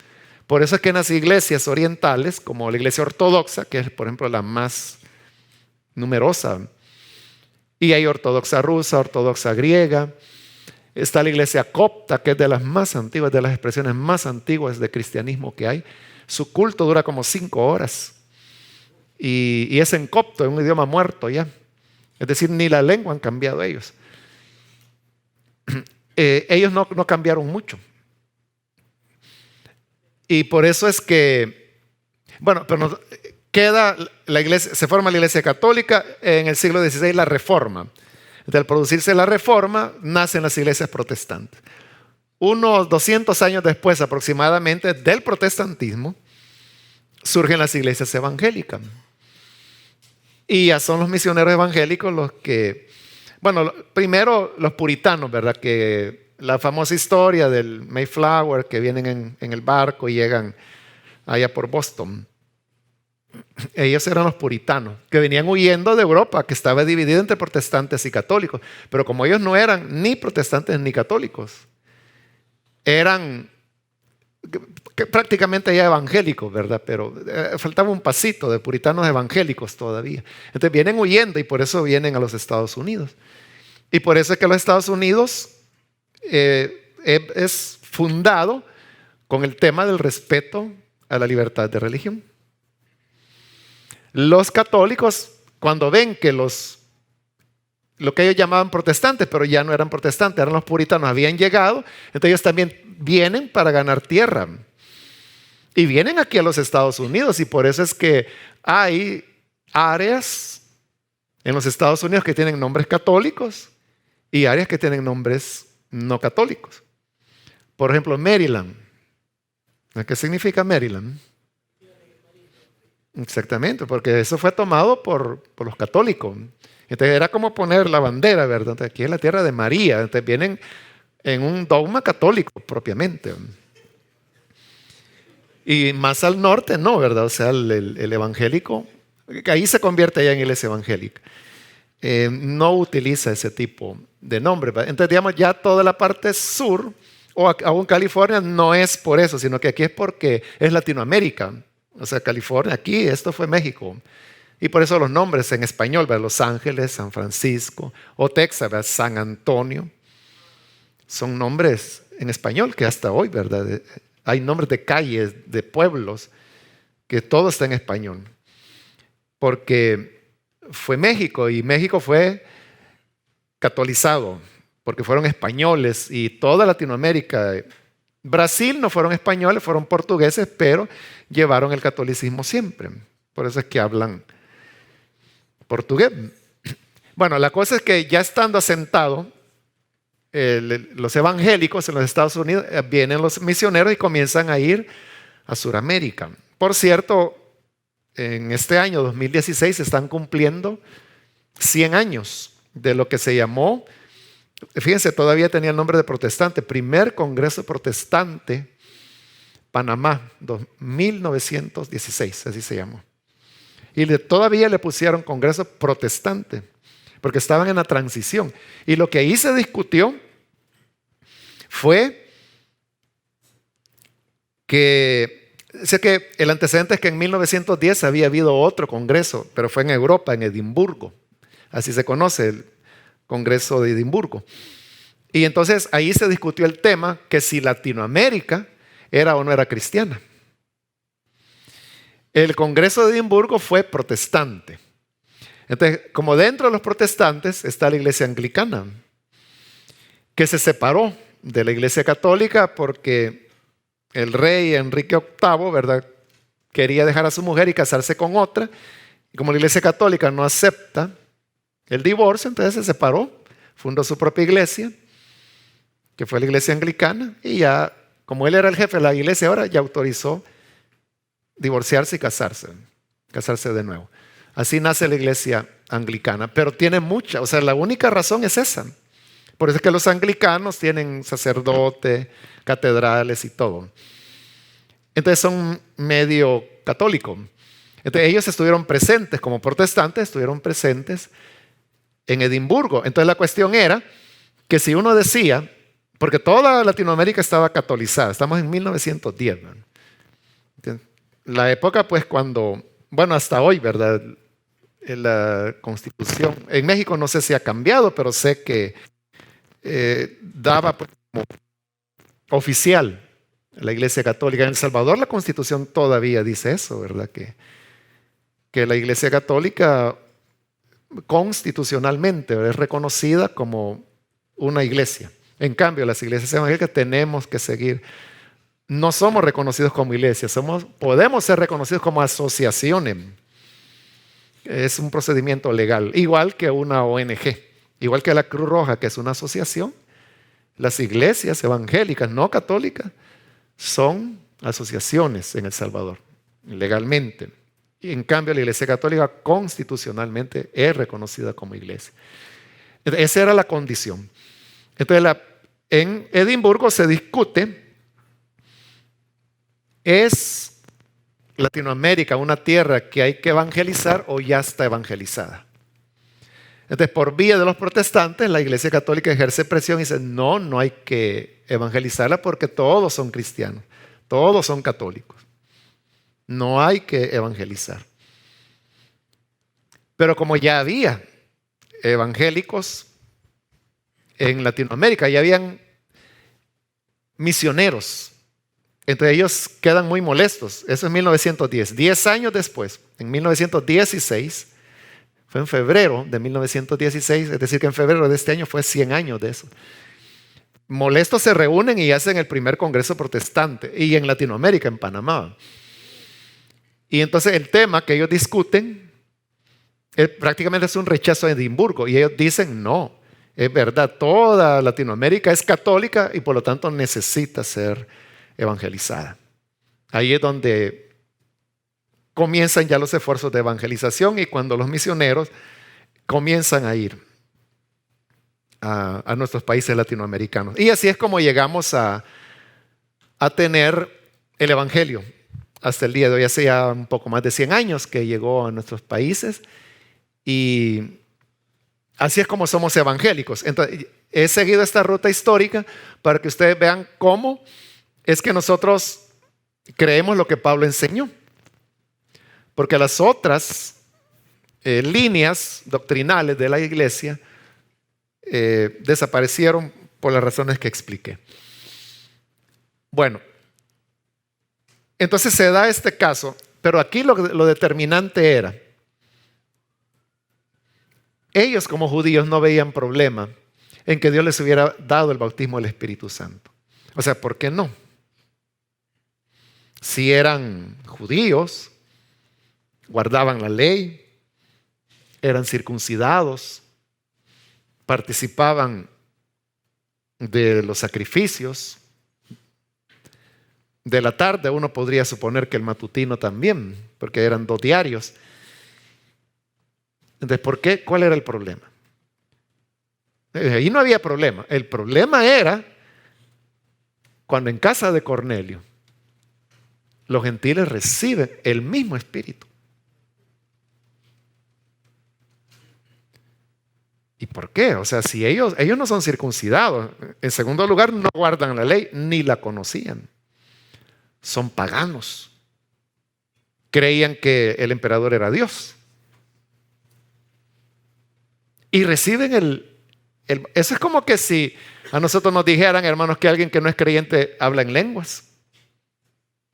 Por eso es que en las iglesias orientales, como la Iglesia Ortodoxa, que es por ejemplo la más numerosa, y hay ortodoxa rusa, ortodoxa griega, está la Iglesia copta, que es de las más antiguas, de las expresiones más antiguas de cristianismo que hay. Su culto dura como 5 horas. Y es en copto, en un idioma muerto ya. Es decir, ni la lengua han cambiado ellos. Ellos no cambiaron mucho. Y por eso es que, bueno, pero queda la iglesia, se forma la Iglesia Católica en el siglo XVI, la Reforma. Al producirse la Reforma, nacen las iglesias protestantes. Unos 200 años después aproximadamente del protestantismo, surgen las iglesias evangélicas. Y ya son los misioneros evangélicos los que, bueno, primero los puritanos, ¿verdad? Que la famosa historia del Mayflower, que vienen en el barco y llegan allá por Boston. Ellos eran los puritanos, que venían huyendo de Europa, que estaba dividida entre protestantes y católicos. Pero como ellos no eran ni protestantes ni católicos, eran prácticamente ya evangélicos, ¿verdad? Pero faltaba un pasito de puritanos evangélicos todavía. Entonces vienen huyendo y por eso vienen a los Estados Unidos. Y por eso es que los Estados Unidos es fundado con el tema del respeto a la libertad de religión. Los católicos, cuando ven que lo que ellos llamaban protestantes, pero ya no eran protestantes, eran los puritanos, habían llegado, entonces ellos también vienen para ganar tierra. Y vienen aquí a los Estados Unidos y por eso es que hay áreas en los Estados Unidos que tienen nombres católicos y áreas que tienen nombres no católicos. Por ejemplo, Maryland. ¿Qué significa Maryland? Exactamente, porque eso fue tomado por los católicos. Entonces era como poner la bandera, ¿verdad? Entonces, aquí es la tierra de María. Entonces vienen en un dogma católico propiamente. Y más al norte no, ¿verdad? O sea, el evangélico, que ahí se convierte ya en iglesia evangélica. No utiliza ese tipo de nombre. Entonces, digamos, ya toda la parte sur, o aún California, no es por eso, sino que aquí es porque es Latinoamérica. O sea, California, aquí, esto fue México. Y por eso los nombres en español, ¿verdad? Los Ángeles, San Francisco, o Texas, ¿verdad? San Antonio. Son nombres en español que hasta hoy, ¿verdad? Hay nombres de calles, de pueblos, que todo está en español. Porque fue México y México fue catolizado, porque fueron españoles y toda Latinoamérica. Brasil no fueron españoles, fueron portugueses, pero llevaron el catolicismo siempre. Por eso es que hablan portugués. Bueno, la cosa es que ya estando asentado los evangélicos en los Estados Unidos, vienen los misioneros y comienzan a ir a Sudamérica. Por cierto, en este año 2016 se están cumpliendo 100 años de lo que se llamó, fíjense, todavía tenía el nombre de protestante, Primer Congreso Protestante Panamá, 1916, así se llamó. Y todavía le pusieron Congreso Protestante, porque estaban en la transición. Y lo que ahí se discutió fue que, sé que el antecedente es que en 1910 había habido otro congreso, pero fue en Europa, en Edimburgo. Así se conoce el Congreso de Edimburgo. Y entonces ahí se discutió el tema que si Latinoamérica era o no era cristiana. El Congreso de Edimburgo fue protestante. Entonces, como dentro de los protestantes está la iglesia anglicana, que se separó de la iglesia católica porque el rey Enrique VIII, ¿verdad?, quería dejar a su mujer y casarse con otra. Y como la iglesia católica no acepta el divorcio, entonces se separó, fundó su propia iglesia, que fue la iglesia anglicana, y ya como él era el jefe de la iglesia ahora, ya autorizó divorciarse y casarse de nuevo. Así nace la iglesia anglicana, pero tiene mucha, o sea, la única razón es esa. Por eso es que los anglicanos tienen sacerdote, catedrales y todo. Entonces son medio católicos. Entonces ellos estuvieron presentes, como protestantes, estuvieron presentes en Edimburgo. Entonces la cuestión era que si uno decía, porque toda Latinoamérica estaba catolizada, estamos en 1910, ¿no? La época pues cuando, bueno, hasta hoy, ¿verdad? La Constitución, en México no sé si ha cambiado, pero sé que daba pues, como oficial la Iglesia Católica. En El Salvador la Constitución todavía dice eso, ¿verdad? Que la Iglesia Católica constitucionalmente, ¿verdad?, es reconocida como una iglesia. En cambio, las iglesias evangélicas tenemos que seguir. No somos reconocidos como iglesias, podemos ser reconocidos como asociaciones. Es un procedimiento legal, igual que una ONG, igual que la Cruz Roja, que es una asociación. Las iglesias evangélicas no católicas son asociaciones en El Salvador, legalmente. Y en cambio, la Iglesia Católica constitucionalmente es reconocida como iglesia. Esa era la condición. Entonces, en Edimburgo se discute, ¿es Latinoamérica una tierra que hay que evangelizar o ya está evangelizada? Entonces, por vía de los protestantes, la Iglesia Católica ejerce presión y dice, no, no hay que evangelizarla porque todos son cristianos, todos son católicos. No hay que evangelizar. Pero como ya había evangélicos en Latinoamérica, ya habían misioneros, entre ellos quedan muy molestos. Eso es 1910. 10 años después, en 1916, fue en febrero de 1916, es decir, que en febrero de este año fue 100 años de eso. Molestos se reúnen y hacen el primer congreso protestante, y en Latinoamérica, en Panamá. Y entonces el tema que ellos discuten prácticamente es un rechazo a Edimburgo. Y ellos dicen, no, es verdad, toda Latinoamérica es católica y por lo tanto necesita ser evangelizada. Ahí es donde comienzan ya los esfuerzos de evangelización y cuando los misioneros comienzan a ir a nuestros países latinoamericanos. Y así es como llegamos a tener el evangelio. Hasta el día de hoy, hace ya un poco más de 100 años que llegó a nuestros países y así es como somos evangélicos. Entonces, he seguido esta ruta histórica para que ustedes vean cómo es que nosotros creemos lo que Pablo enseñó. Porque las otras líneas doctrinales de la iglesia desaparecieron por las razones que expliqué. Bueno, entonces se da este caso, pero aquí lo determinante era, ellos como judíos no veían problema en que Dios les hubiera dado el bautismo del Espíritu Santo. O sea, ¿por qué no? Si eran judíos, guardaban la ley, eran circuncidados, participaban de los sacrificios. De la tarde uno podría suponer que el matutino también, porque eran 2 diarios. Entonces, ¿por qué? ¿Cuál era el problema? Ahí no había problema. El problema era cuando en casa de Cornelio los gentiles reciben el mismo espíritu. ¿Y por qué? O sea, si ellos no son circuncidados, en segundo lugar no guardan la ley, ni la conocían. Son paganos. Creían que el emperador era Dios. Y reciben eso es como que si a nosotros nos dijeran, hermanos, que alguien que no es creyente habla en lenguas.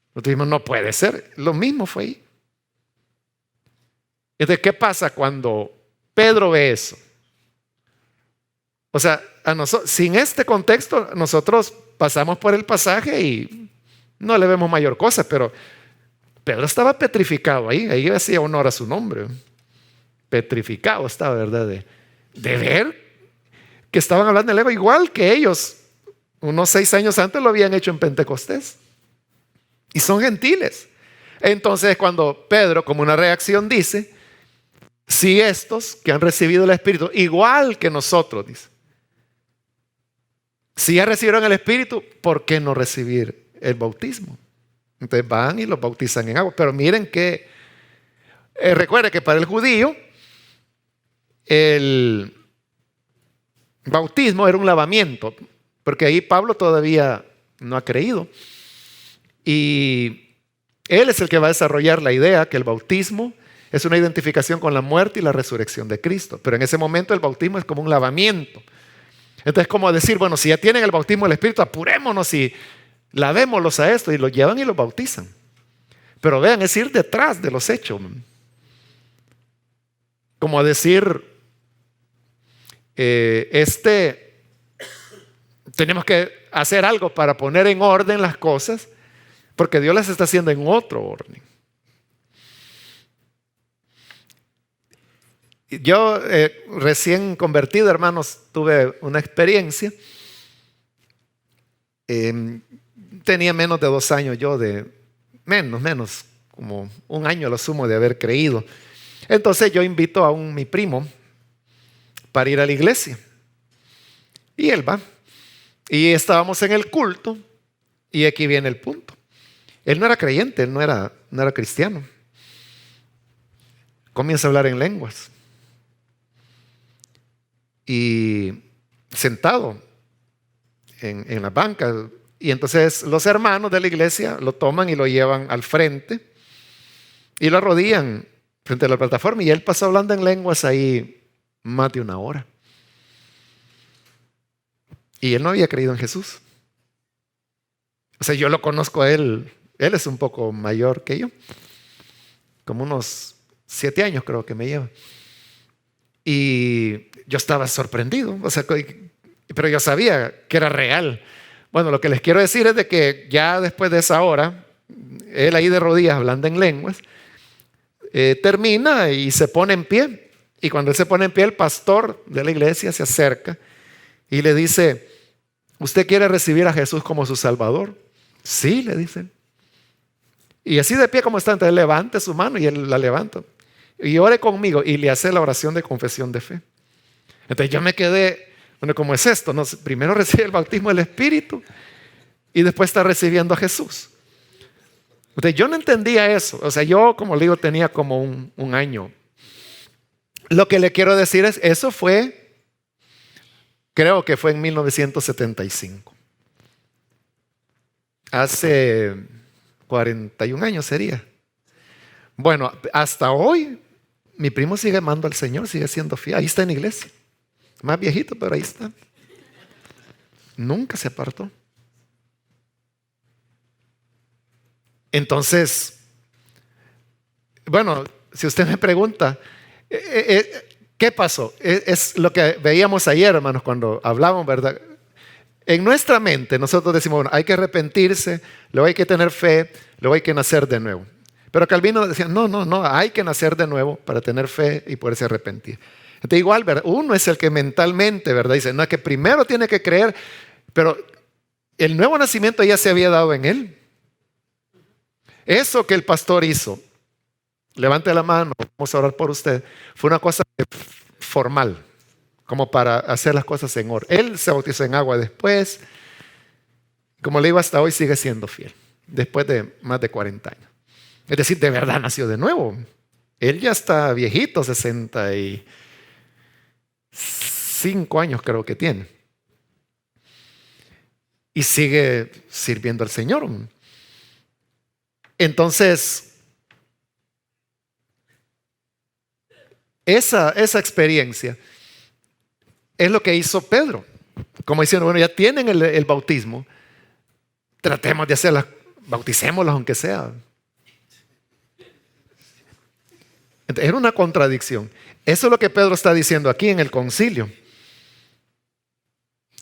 Nosotros dijimos, no puede ser. Lo mismo fue ahí. Entonces, ¿qué pasa cuando Pedro ve eso? O sea, sin este contexto, nosotros pasamos por el pasaje y no le vemos mayor cosa, pero Pedro estaba petrificado ahí hacía honor a su nombre. Petrificado estaba, ¿verdad? De ver que estaban hablando en lengua igual que ellos, Unos 6 años antes lo habían hecho en Pentecostés. Y son gentiles. Entonces cuando Pedro, como una reacción, dice, si estos que han recibido el Espíritu, igual que nosotros, dice, si ya recibieron el Espíritu, ¿por qué no recibir el bautismo? Entonces van y los bautizan en agua. Pero miren que, recuerde que para el judío, el bautismo era un lavamiento, porque ahí Pablo todavía no ha creído. Y él es el que va a desarrollar la idea que el bautismo es una identificación con la muerte y la resurrección de Cristo. Pero en ese momento el bautismo es como un lavamiento. Entonces, como decir, bueno, si ya tienen el bautismo del Espíritu, apurémonos y lavémoslos a esto. Y los llevan y los bautizan. Pero vean, es ir detrás de los hechos. Como decir, tenemos que hacer algo para poner en orden las cosas, porque Dios las está haciendo en otro orden. Yo recién convertido, hermanos, tuve una experiencia. Tenía menos de 2 años yo menos, como 1 año a lo sumo de haber creído. Entonces yo invito a mi primo para ir a la iglesia. Y él va. Y estábamos en el culto. Y aquí viene el punto. Él no era creyente, él no era cristiano. Comienza a hablar en lenguas. Y sentado en la banca. Y entonces los hermanos de la iglesia lo toman y lo llevan al frente. Y lo arrodillan frente a la plataforma. Y él pasó hablando en lenguas ahí más de 1 hora. Y él no había creído en Jesús. O sea, yo lo conozco a él. Él es un poco mayor que yo. Como unos 7 años creo que me lleva. Y yo estaba sorprendido. O sea, pero yo sabía que era real. Bueno, lo que les quiero decir es de que ya después de esa hora, él ahí de rodillas hablando en lenguas, termina y se pone en pie. Y cuando él se pone en pie, el pastor de la iglesia se acerca y le dice, ¿usted quiere recibir a Jesús como su Salvador? Sí, le dicen. Y así de pie como está, entonces levante su mano y él la levanta. Y ore conmigo y le hace la oración de confesión de fe. Entonces yo me quedé, bueno, ¿cómo es esto? No, primero recibe el bautismo del Espíritu y después está recibiendo a Jesús. Entonces yo no entendía eso. O sea, yo, como le digo, tenía como un año. Lo que le quiero decir es, eso fue, creo que fue en 1975. Hace 41 años sería. Bueno, hasta hoy mi primo sigue amando al Señor, sigue siendo fiel. Ahí está en la iglesia. Más viejito, pero ahí está. Nunca se apartó. Entonces, bueno, si usted me pregunta, ¿qué pasó? Es lo que veíamos ayer, hermanos, cuando hablamos, ¿verdad? En nuestra mente nosotros decimos, bueno, hay que arrepentirse, luego hay que tener fe, luego hay que nacer de nuevo. Pero Calvino decía, no, hay que nacer de nuevo para tener fe y poderse arrepentir. Entonces igual, ¿verdad? Uno es el que mentalmente, ¿verdad? Dice, no, es que primero tiene que creer, pero el nuevo nacimiento ya se había dado en él. Eso que el pastor hizo, levante la mano, vamos a orar por usted, fue una cosa formal, como para hacer las cosas en orden. Él se bautizó en agua después, como le digo, hasta hoy sigue siendo fiel, después de más de 40 años. Es decir, de verdad nació de nuevo. Él ya está viejito, 65 años creo que tiene. Y sigue sirviendo al Señor. Entonces, esa experiencia es lo que hizo Pedro. Como diciendo, bueno, ya tienen el bautismo, tratemos de hacerlas, bauticémoslas aunque sea. Entonces, era una contradicción. Eso es lo que Pedro está diciendo aquí en el concilio.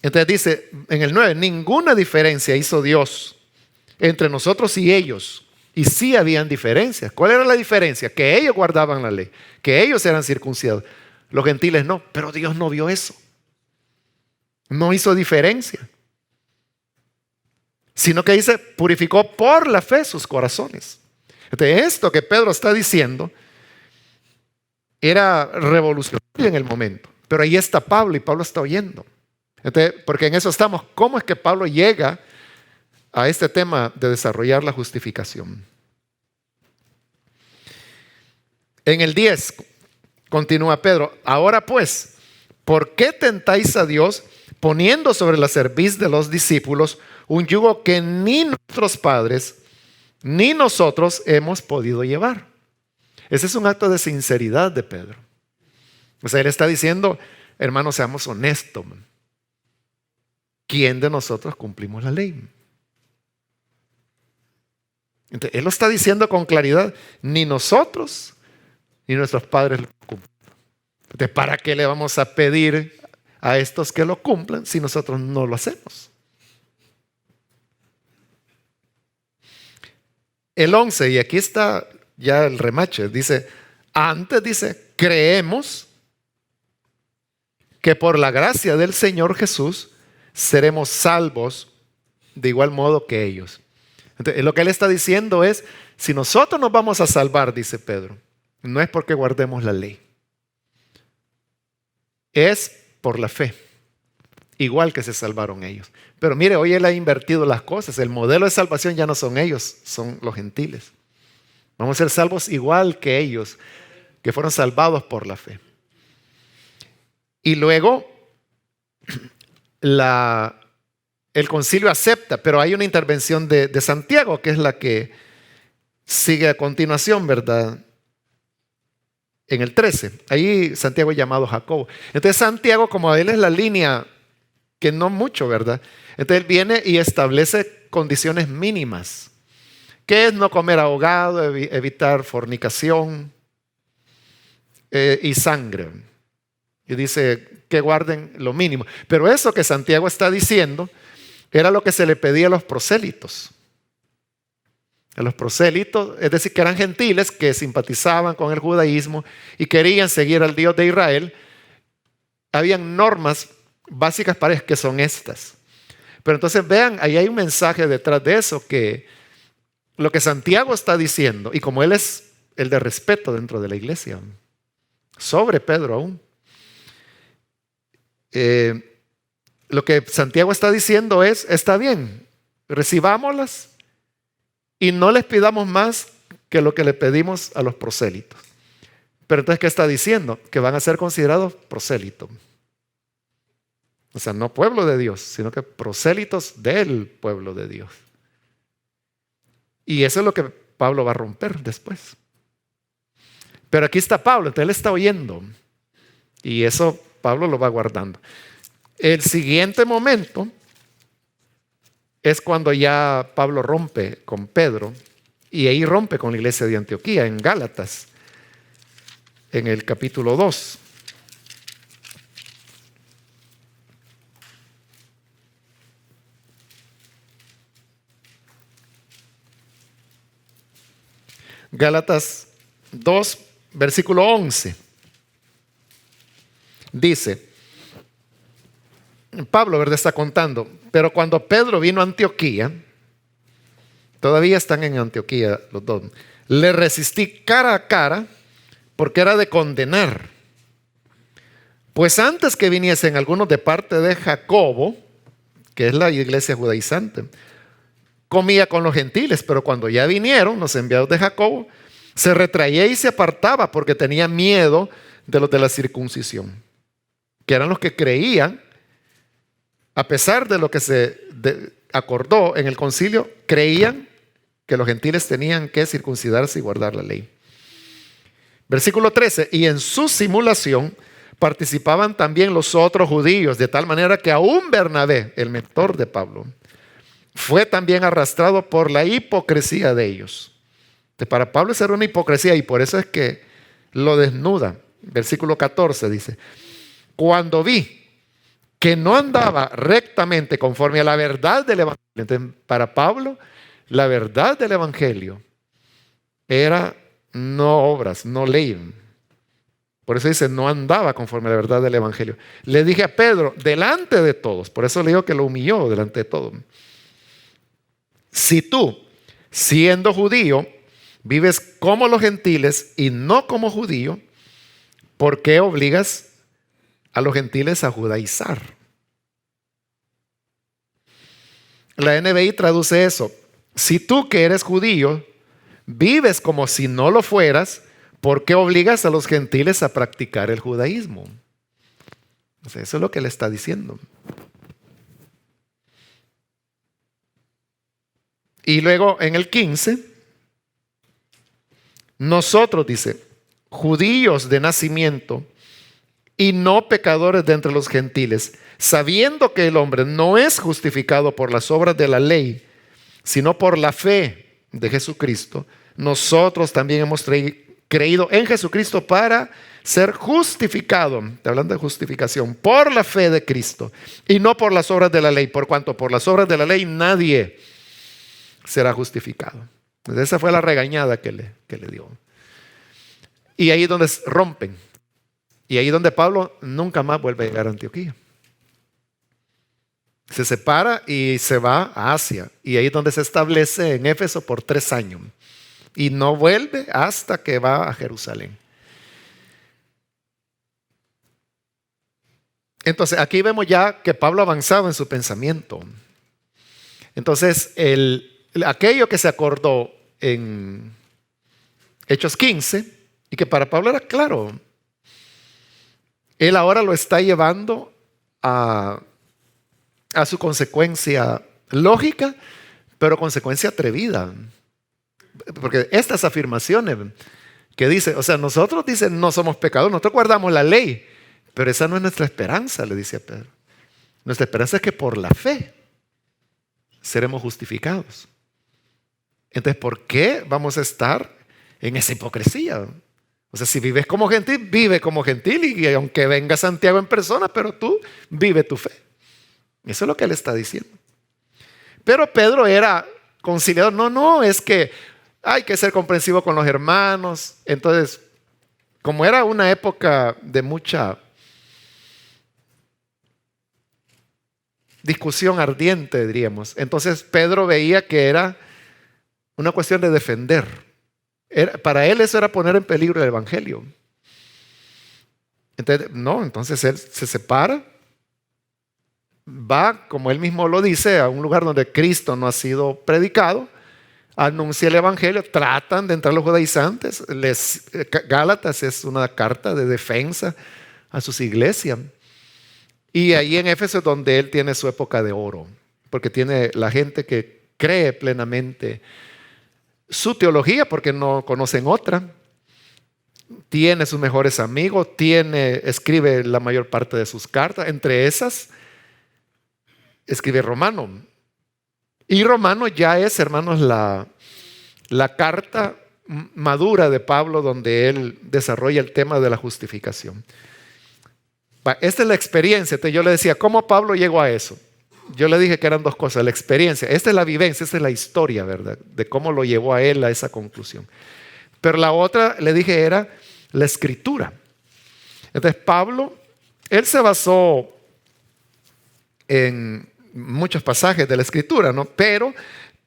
Entonces dice en el 9, ninguna diferencia hizo Dios entre nosotros y ellos. Y sí habían diferencias. ¿Cuál era la diferencia? Que ellos guardaban la ley, que ellos eran circuncidados. Los gentiles no, pero Dios no vio eso. No hizo diferencia. sino que dice, purificó por la fe sus corazones. Entonces, esto que Pedro está diciendo era revolucionario en el momento, pero ahí está Pablo y Pablo está oyendo. Entonces, porque en eso estamos. ¿Cómo es que Pablo llega a este tema de desarrollar la justificación? En el 10 continúa Pedro: ahora pues, ¿por qué tentáis a Dios poniendo sobre la cerviz de los discípulos un yugo que ni nuestros padres ni nosotros hemos podido llevar? Ese es un acto de sinceridad de Pedro. O sea, él está diciendo, hermanos, seamos honestos. ¿Quién de nosotros cumplimos la ley? Entonces, él lo está diciendo con claridad: ni nosotros ni nuestros padres lo cumplen. Entonces, ¿para qué le vamos a pedir a estos que lo cumplan si nosotros no lo hacemos? El 11, y aquí está ya el remache, dice, antes dice, creemos que por la gracia del Señor Jesús seremos salvos de igual modo que ellos. Entonces, lo que él está diciendo es, si nosotros nos vamos a salvar, dice Pedro, no es porque guardemos la ley, es por la fe, igual que se salvaron ellos. Pero mire, hoy él ha invertido las cosas. El modelo de salvación ya no son ellos, son los gentiles. Vamos a ser salvos igual que ellos, que fueron salvados por la fe. Y luego el concilio acepta, pero hay una intervención de Santiago, que es la que sigue a continuación, ¿verdad? En el 13, ahí Santiago es llamado Jacobo. Entonces Santiago, como él es la línea que no mucho, ¿verdad? Entonces él viene y establece condiciones mínimas. ¿Qué es no comer ahogado, evitar fornicación y sangre? Y dice que guarden lo mínimo. Pero eso que Santiago está diciendo era lo que se le pedía a los prosélitos. A los prosélitos, es decir, que eran gentiles que simpatizaban con el judaísmo y querían seguir al Dios de Israel. Habían normas básicas para ellos que son estas. Pero entonces vean, ahí hay un mensaje detrás de eso, que lo que Santiago está diciendo, y como él es el de respeto dentro de la iglesia, sobre Pedro aún, lo que Santiago está diciendo es, está bien, recibámoslas y no les pidamos más que lo que le pedimos a los prosélitos. Pero entonces, ¿qué está diciendo? Que van a ser considerados prosélitos. O sea, no pueblo de Dios, sino que prosélitos del pueblo de Dios. Y eso es lo que Pablo va a romper después. Pero aquí está Pablo, entonces él está oyendo. Y eso Pablo lo va guardando. El siguiente momento es cuando ya Pablo rompe con Pedro, y ahí rompe con la iglesia de Antioquía, en Gálatas, en el capítulo 2. Gálatas 2, versículo 11. Dice, Pablo, ¿verdad?, está contando, pero cuando Pedro vino a Antioquía, todavía están en Antioquía los dos, le resistí cara a cara porque era de condenar. Pues antes que viniesen algunos de parte de Jacobo, que es la iglesia judaizante, comía con los gentiles, pero cuando ya vinieron los enviados de Jacobo, se retraía y se apartaba porque tenía miedo de los de la circuncisión, que eran los que creían, a pesar de lo que se acordó en el concilio, creían que los gentiles tenían que circuncidarse y guardar la ley. Versículo 13, y en su simulación participaban también los otros judíos, de tal manera que aún Bernabé, el mentor de Pablo, fue también arrastrado por la hipocresía de ellos. Para Pablo esa era una hipocresía y por eso es que lo desnuda. Versículo 14 dice, cuando vi que no andaba rectamente conforme a la verdad del evangelio. Entonces, para Pablo, la verdad del evangelio era no obras, no ley. Por eso dice, no andaba conforme a la verdad del evangelio. Le dije a Pedro, delante de todos, por eso le digo que lo humilló delante de todos, Si tú, siendo judío, vives como los gentiles y no como judío, ¿por qué obligas a los gentiles a judaizar? La NBI traduce eso. Si tú que eres judío, vives como si no lo fueras, ¿por qué obligas a los gentiles a practicar el judaísmo? O sea, eso es lo que le está diciendo. Y luego en el 15, nosotros, dice, judíos de nacimiento y no pecadores de entre los gentiles, sabiendo que el hombre no es justificado por las obras de la ley, sino por la fe de Jesucristo, nosotros también hemos creído en Jesucristo para ser justificado, hablando de justificación, por la fe de Cristo y no por las obras de la ley, por cuanto por las obras de la ley nadie será justificado. Entonces esa fue la regañada que le dio. Y ahí es donde rompen. Y ahí es donde Pablo nunca más vuelve a llegar a Antioquía. Se separa y se va a Asia. Y ahí es donde se establece en Éfeso por 3 años. Y no vuelve hasta que va a Jerusalén. Entonces aquí vemos ya que Pablo ha avanzado en su pensamiento. Entonces aquello que se acordó en Hechos 15 y que para Pablo era claro, él ahora lo está llevando a su consecuencia lógica, pero consecuencia atrevida. Porque estas afirmaciones que dice, o sea, nosotros dicen no somos pecadores, nosotros guardamos la ley, pero esa no es nuestra esperanza, le dice a Pedro. Nuestra esperanza es que por la fe seremos justificados. Entonces, ¿por qué vamos a estar en esa hipocresía? O sea, si vives como gentil, vive como gentil y aunque venga Santiago en persona, pero tú vive tu fe. Eso es lo que él está diciendo. Pero Pedro era conciliador. No, es que hay que ser comprensivo con los hermanos. Entonces, como era una época de mucha discusión ardiente, diríamos, entonces Pedro veía que era una cuestión de defender. Para él eso era poner en peligro el evangelio. Entonces él se separa, va, como él mismo lo dice, a un lugar donde Cristo no ha sido predicado, anuncia el evangelio, tratan de entrar los judaizantes. Gálatas es una carta de defensa a sus iglesias. Y ahí en Éfeso es donde él tiene su época de oro, porque tiene la gente que cree plenamente su teología porque no conocen otra, tiene sus mejores amigos, escribe la mayor parte de sus cartas, entre esas escribe Romano. Y Romano ya es, hermanos, la carta madura de Pablo donde él desarrolla el tema de la justificación. Esta es la experiencia. Entonces yo le decía, ¿cómo Pablo llegó a eso? Yo le dije que eran 2 cosas, la experiencia, esta es la vivencia, esta es la historia, ¿verdad? De cómo lo llevó a él a esa conclusión. Pero la otra, le dije, era la escritura. Entonces Pablo, él se basó en muchos pasajes de la escritura, ¿no? Pero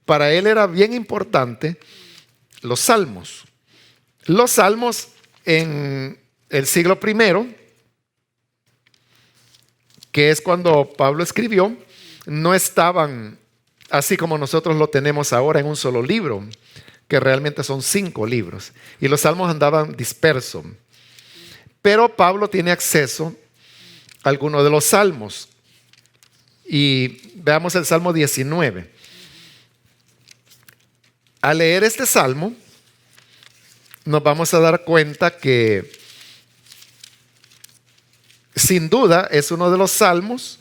para él era bien importante los salmos. Los salmos en el siglo I, que es cuando Pablo escribió, no estaban así como nosotros lo tenemos ahora en un solo libro, que realmente son 5 libros. Y los salmos andaban dispersos. Pero Pablo tiene acceso a algunos de los salmos. Y veamos el Salmo 19. Al leer este salmo, nos vamos a dar cuenta que sin duda es uno de los salmos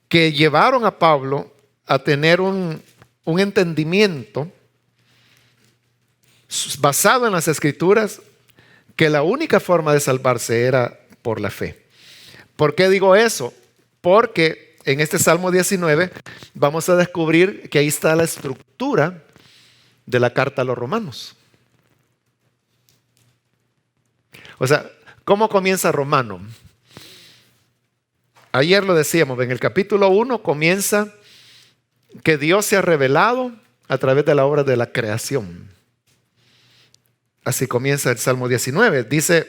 que llevaron a Pablo a tener un entendimiento basado en las escrituras que la única forma de salvarse era por la fe. ¿Por qué digo eso? Porque en este Salmo 19 vamos a descubrir que ahí está la estructura de la carta a los romanos. O sea, ¿cómo comienza Romano? Ayer lo decíamos, en el capítulo 1 comienza que Dios se ha revelado a través de la obra de la creación. Así comienza el Salmo 19. Dice,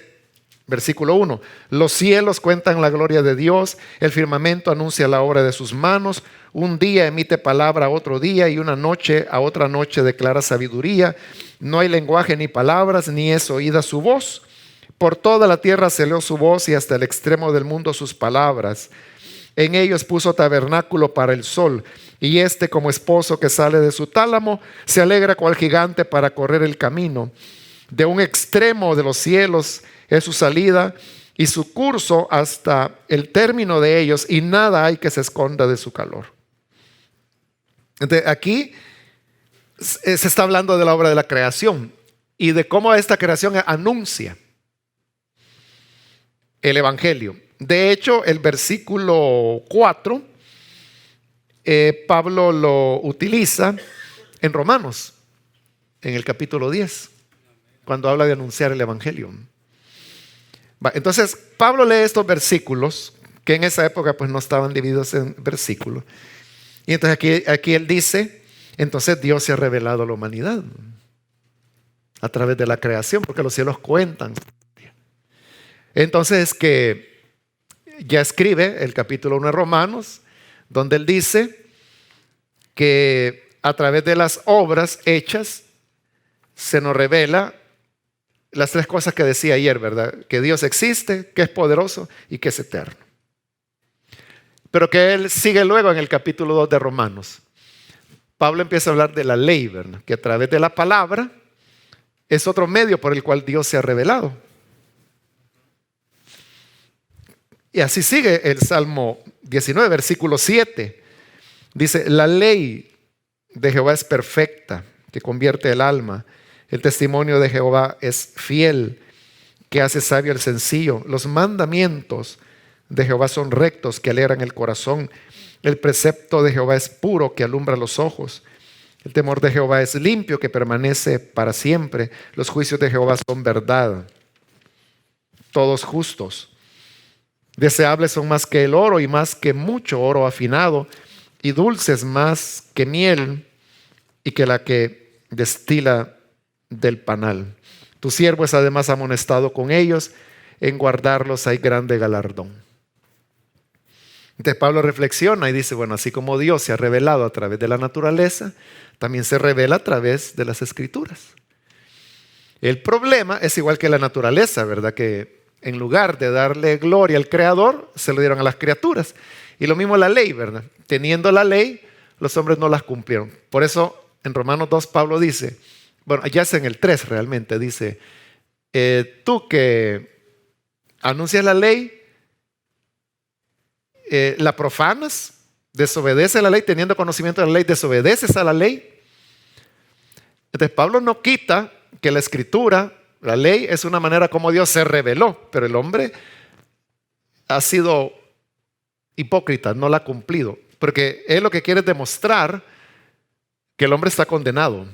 versículo 1, los cielos cuentan la gloria de Dios, el firmamento anuncia la obra de sus manos, un día emite palabra a otro día y una noche a otra noche declara sabiduría. No hay lenguaje ni palabras, ni es oída su voz. Por toda la tierra se oyó su voz y hasta el extremo del mundo sus palabras. En ellos puso tabernáculo para el sol, y éste, como esposo que sale de su tálamo, se alegra cual gigante para correr el camino. De un extremo de los cielos es su salida y su curso hasta el término de ellos, y nada hay que se esconda de su calor. Entonces, aquí se está hablando de la obra de la creación y de cómo esta creación anuncia el evangelio. De hecho, el versículo 4, Pablo lo utiliza en Romanos, en el capítulo 10, cuando habla de anunciar el evangelio. Entonces, Pablo lee estos versículos, que en esa época pues no estaban divididos en versículos. Y entonces aquí él dice, entonces Dios se ha revelado a la humanidad a través de la creación, porque los cielos cuentan. Entonces que ya escribe el capítulo 1 de Romanos, donde él dice que a través de las obras hechas se nos revela las tres cosas que decía ayer, ¿verdad? Que Dios existe, que es poderoso y que es eterno. Pero que él sigue luego en el capítulo 2 de Romanos. Pablo empieza a hablar de la ley, ¿verdad? Que a través de la palabra es otro medio por el cual Dios se ha revelado. Y así sigue el Salmo 19, versículo 7. Dice, la ley de Jehová es perfecta, que convierte el alma. El testimonio de Jehová es fiel, que hace sabio el sencillo. Los mandamientos de Jehová son rectos, que alegran el corazón. El precepto de Jehová es puro, que alumbra los ojos. El temor de Jehová es limpio, que permanece para siempre. Los juicios de Jehová son verdad, todos justos. Deseables son más que el oro y más que mucho oro afinado, y dulces más que miel y que la que destila del panal. Tu siervo es además amonestado con ellos, en guardarlos hay grande galardón. Entonces Pablo reflexiona y dice, bueno, así como Dios se ha revelado a través de la naturaleza, también se revela a través de las escrituras. El problema es igual que la naturaleza, ¿verdad? Que en lugar de darle gloria al Creador, se lo dieron a las criaturas. Y lo mismo la ley, ¿verdad? Teniendo la ley, los hombres no las cumplieron. Por eso en Romanos 2 Pablo dice, bueno, ya es en el 3 realmente, dice, tú que anuncias la ley, la profanas, desobedeces la ley, teniendo conocimiento de la ley, desobedeces a la ley. Entonces Pablo no quita que la escritura, la ley, es una manera como Dios se reveló, pero el hombre ha sido hipócrita, no la ha cumplido, porque él lo que quiere es demostrar que el hombre está condenado.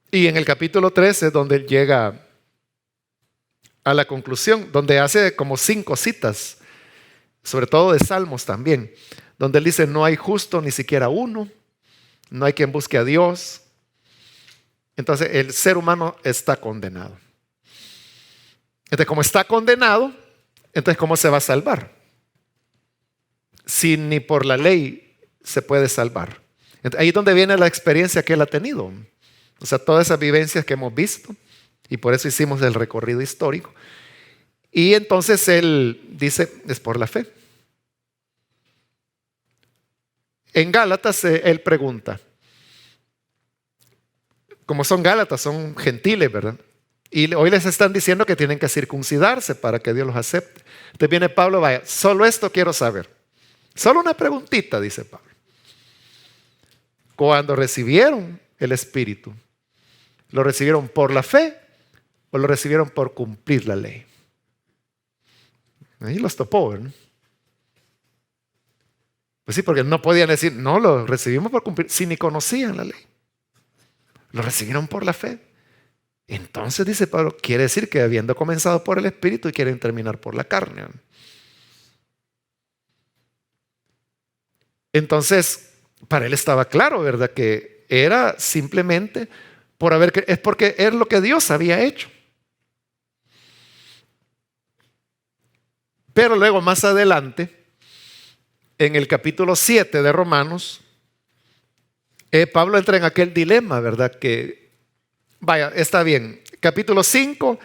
Y en el capítulo 13 es donde él llega a la conclusión, donde hace como 5 citas, sobre todo de Salmos también, donde él dice, no hay justo ni siquiera uno, no hay quien busque a Dios. Entonces el ser humano está condenado. Entonces, como está condenado, entonces ¿cómo se va a salvar? Si ni por la ley se puede salvar. Entonces, ahí es donde viene la experiencia que él ha tenido. O sea, todas esas vivencias que hemos visto, y por eso hicimos el recorrido histórico. Y entonces él dice, es por la fe. En Gálatas él pregunta, como son Gálatas, son gentiles, ¿verdad? Y hoy les están diciendo que tienen que circuncidarse para que Dios los acepte. Entonces viene Pablo, vaya, solo esto quiero saber. Solo una preguntita, dice Pablo. Cuando recibieron el Espíritu, ¿lo recibieron por la fe o lo recibieron por cumplir la ley? Ahí los topó, ¿verdad? Pues sí, porque no podían decir, no, lo recibimos por cumplir, si ni conocían la ley. Lo recibieron por la fe. Entonces, dice Pablo, quiere decir que habiendo comenzado por el Espíritu y quieren terminar por la carne. Entonces, para él estaba claro, ¿verdad? Que era simplemente es porque es lo que Dios había hecho. Pero luego más adelante, en el capítulo 7 de Romanos, Pablo entra en aquel dilema, ¿verdad? Que, vaya, está bien. Capítulo 5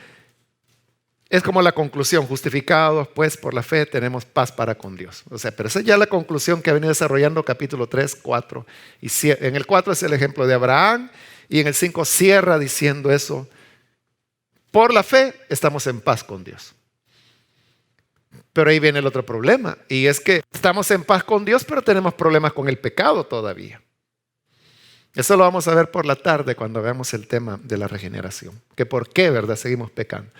es como la conclusión: justificados pues por la fe tenemos paz para con Dios. O sea, pero esa es ya la conclusión que ha venido desarrollando capítulo 3, 4 y 7. En el 4 es el ejemplo de Abraham y en el 5 cierra diciendo eso: por la fe estamos en paz con Dios. Pero ahí viene el otro problema, y es que estamos en paz con Dios, pero tenemos problemas con el pecado todavía. Eso lo vamos a ver por la tarde cuando veamos el tema de la regeneración, que por qué, ¿verdad?, seguimos pecando.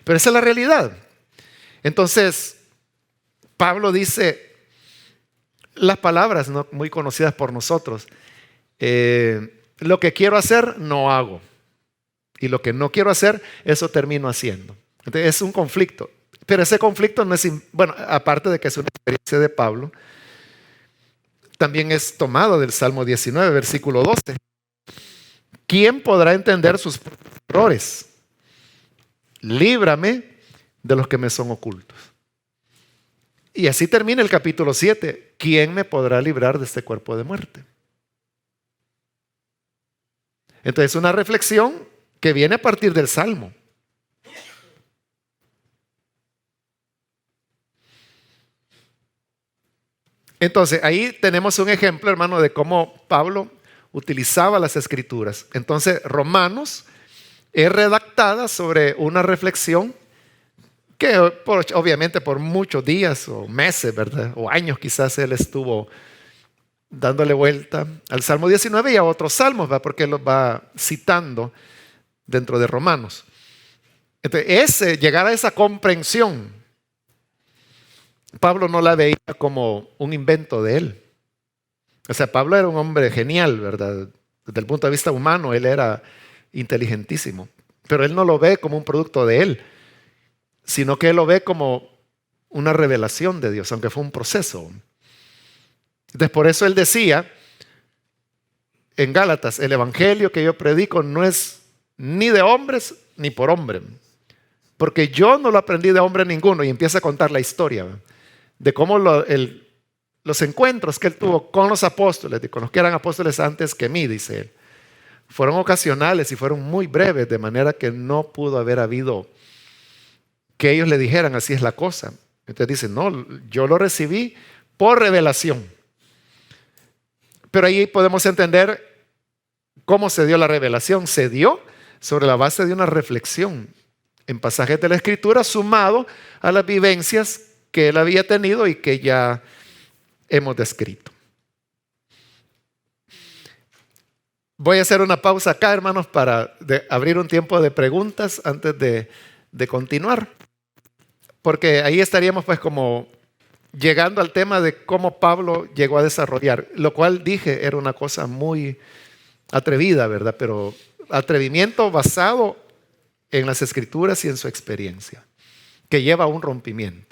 Pero esa es la realidad. Entonces, Pablo dice las palabras, ¿no?, muy conocidas por nosotros: lo que quiero hacer, no hago. Y lo que no quiero hacer, eso termino haciendo. Entonces, es un conflicto. Pero ese conflicto no es, bueno, aparte de que es una experiencia de Pablo, también es tomado del Salmo 19, versículo 12. ¿Quién podrá entender sus errores? Líbrame de los que me son ocultos. Y así termina el capítulo 7. ¿Quién me podrá librar de este cuerpo de muerte? Entonces, una reflexión que viene a partir del Salmo. Entonces, ahí tenemos un ejemplo, hermano, de cómo Pablo utilizaba las escrituras. Entonces, Romanos es redactada sobre una reflexión que obviamente por muchos días o meses, ¿verdad?, o años quizás él estuvo dándole vuelta al Salmo 19 y a otros salmos, ¿verdad?, porque él los va citando dentro de Romanos. Entonces, llegar a esa comprensión, Pablo no la veía como un invento de él. O sea, Pablo era un hombre genial, ¿verdad? Desde el punto de vista humano, él era inteligentísimo. Pero él no lo ve como un producto de él, sino que él lo ve como una revelación de Dios, aunque fue un proceso. Entonces, por eso él decía en Gálatas: el evangelio que yo predico no es ni de hombres ni por hombre, porque yo no lo aprendí de hombre ninguno. Y empieza a contar la historia de cómo los encuentros que él tuvo con los apóstoles, con los que eran apóstoles antes que mí, dice él, fueron ocasionales y fueron muy breves, de manera que no pudo haber habido que ellos le dijeran: así es la cosa. Entonces dice: no, yo lo recibí por revelación. Pero ahí podemos entender cómo se dio la revelación. Se dio sobre la base de una reflexión en pasajes de la Escritura, sumado a las vivencias que él había tenido y que ya hemos descrito. Voy a hacer una pausa acá, hermanos, para abrir un tiempo de preguntas antes de continuar, porque ahí estaríamos pues como llegando al tema de cómo Pablo llegó a desarrollar, lo cual dije era una cosa muy atrevida, ¿verdad? Pero atrevimiento basado en las Escrituras y en su experiencia, que lleva a un rompimiento.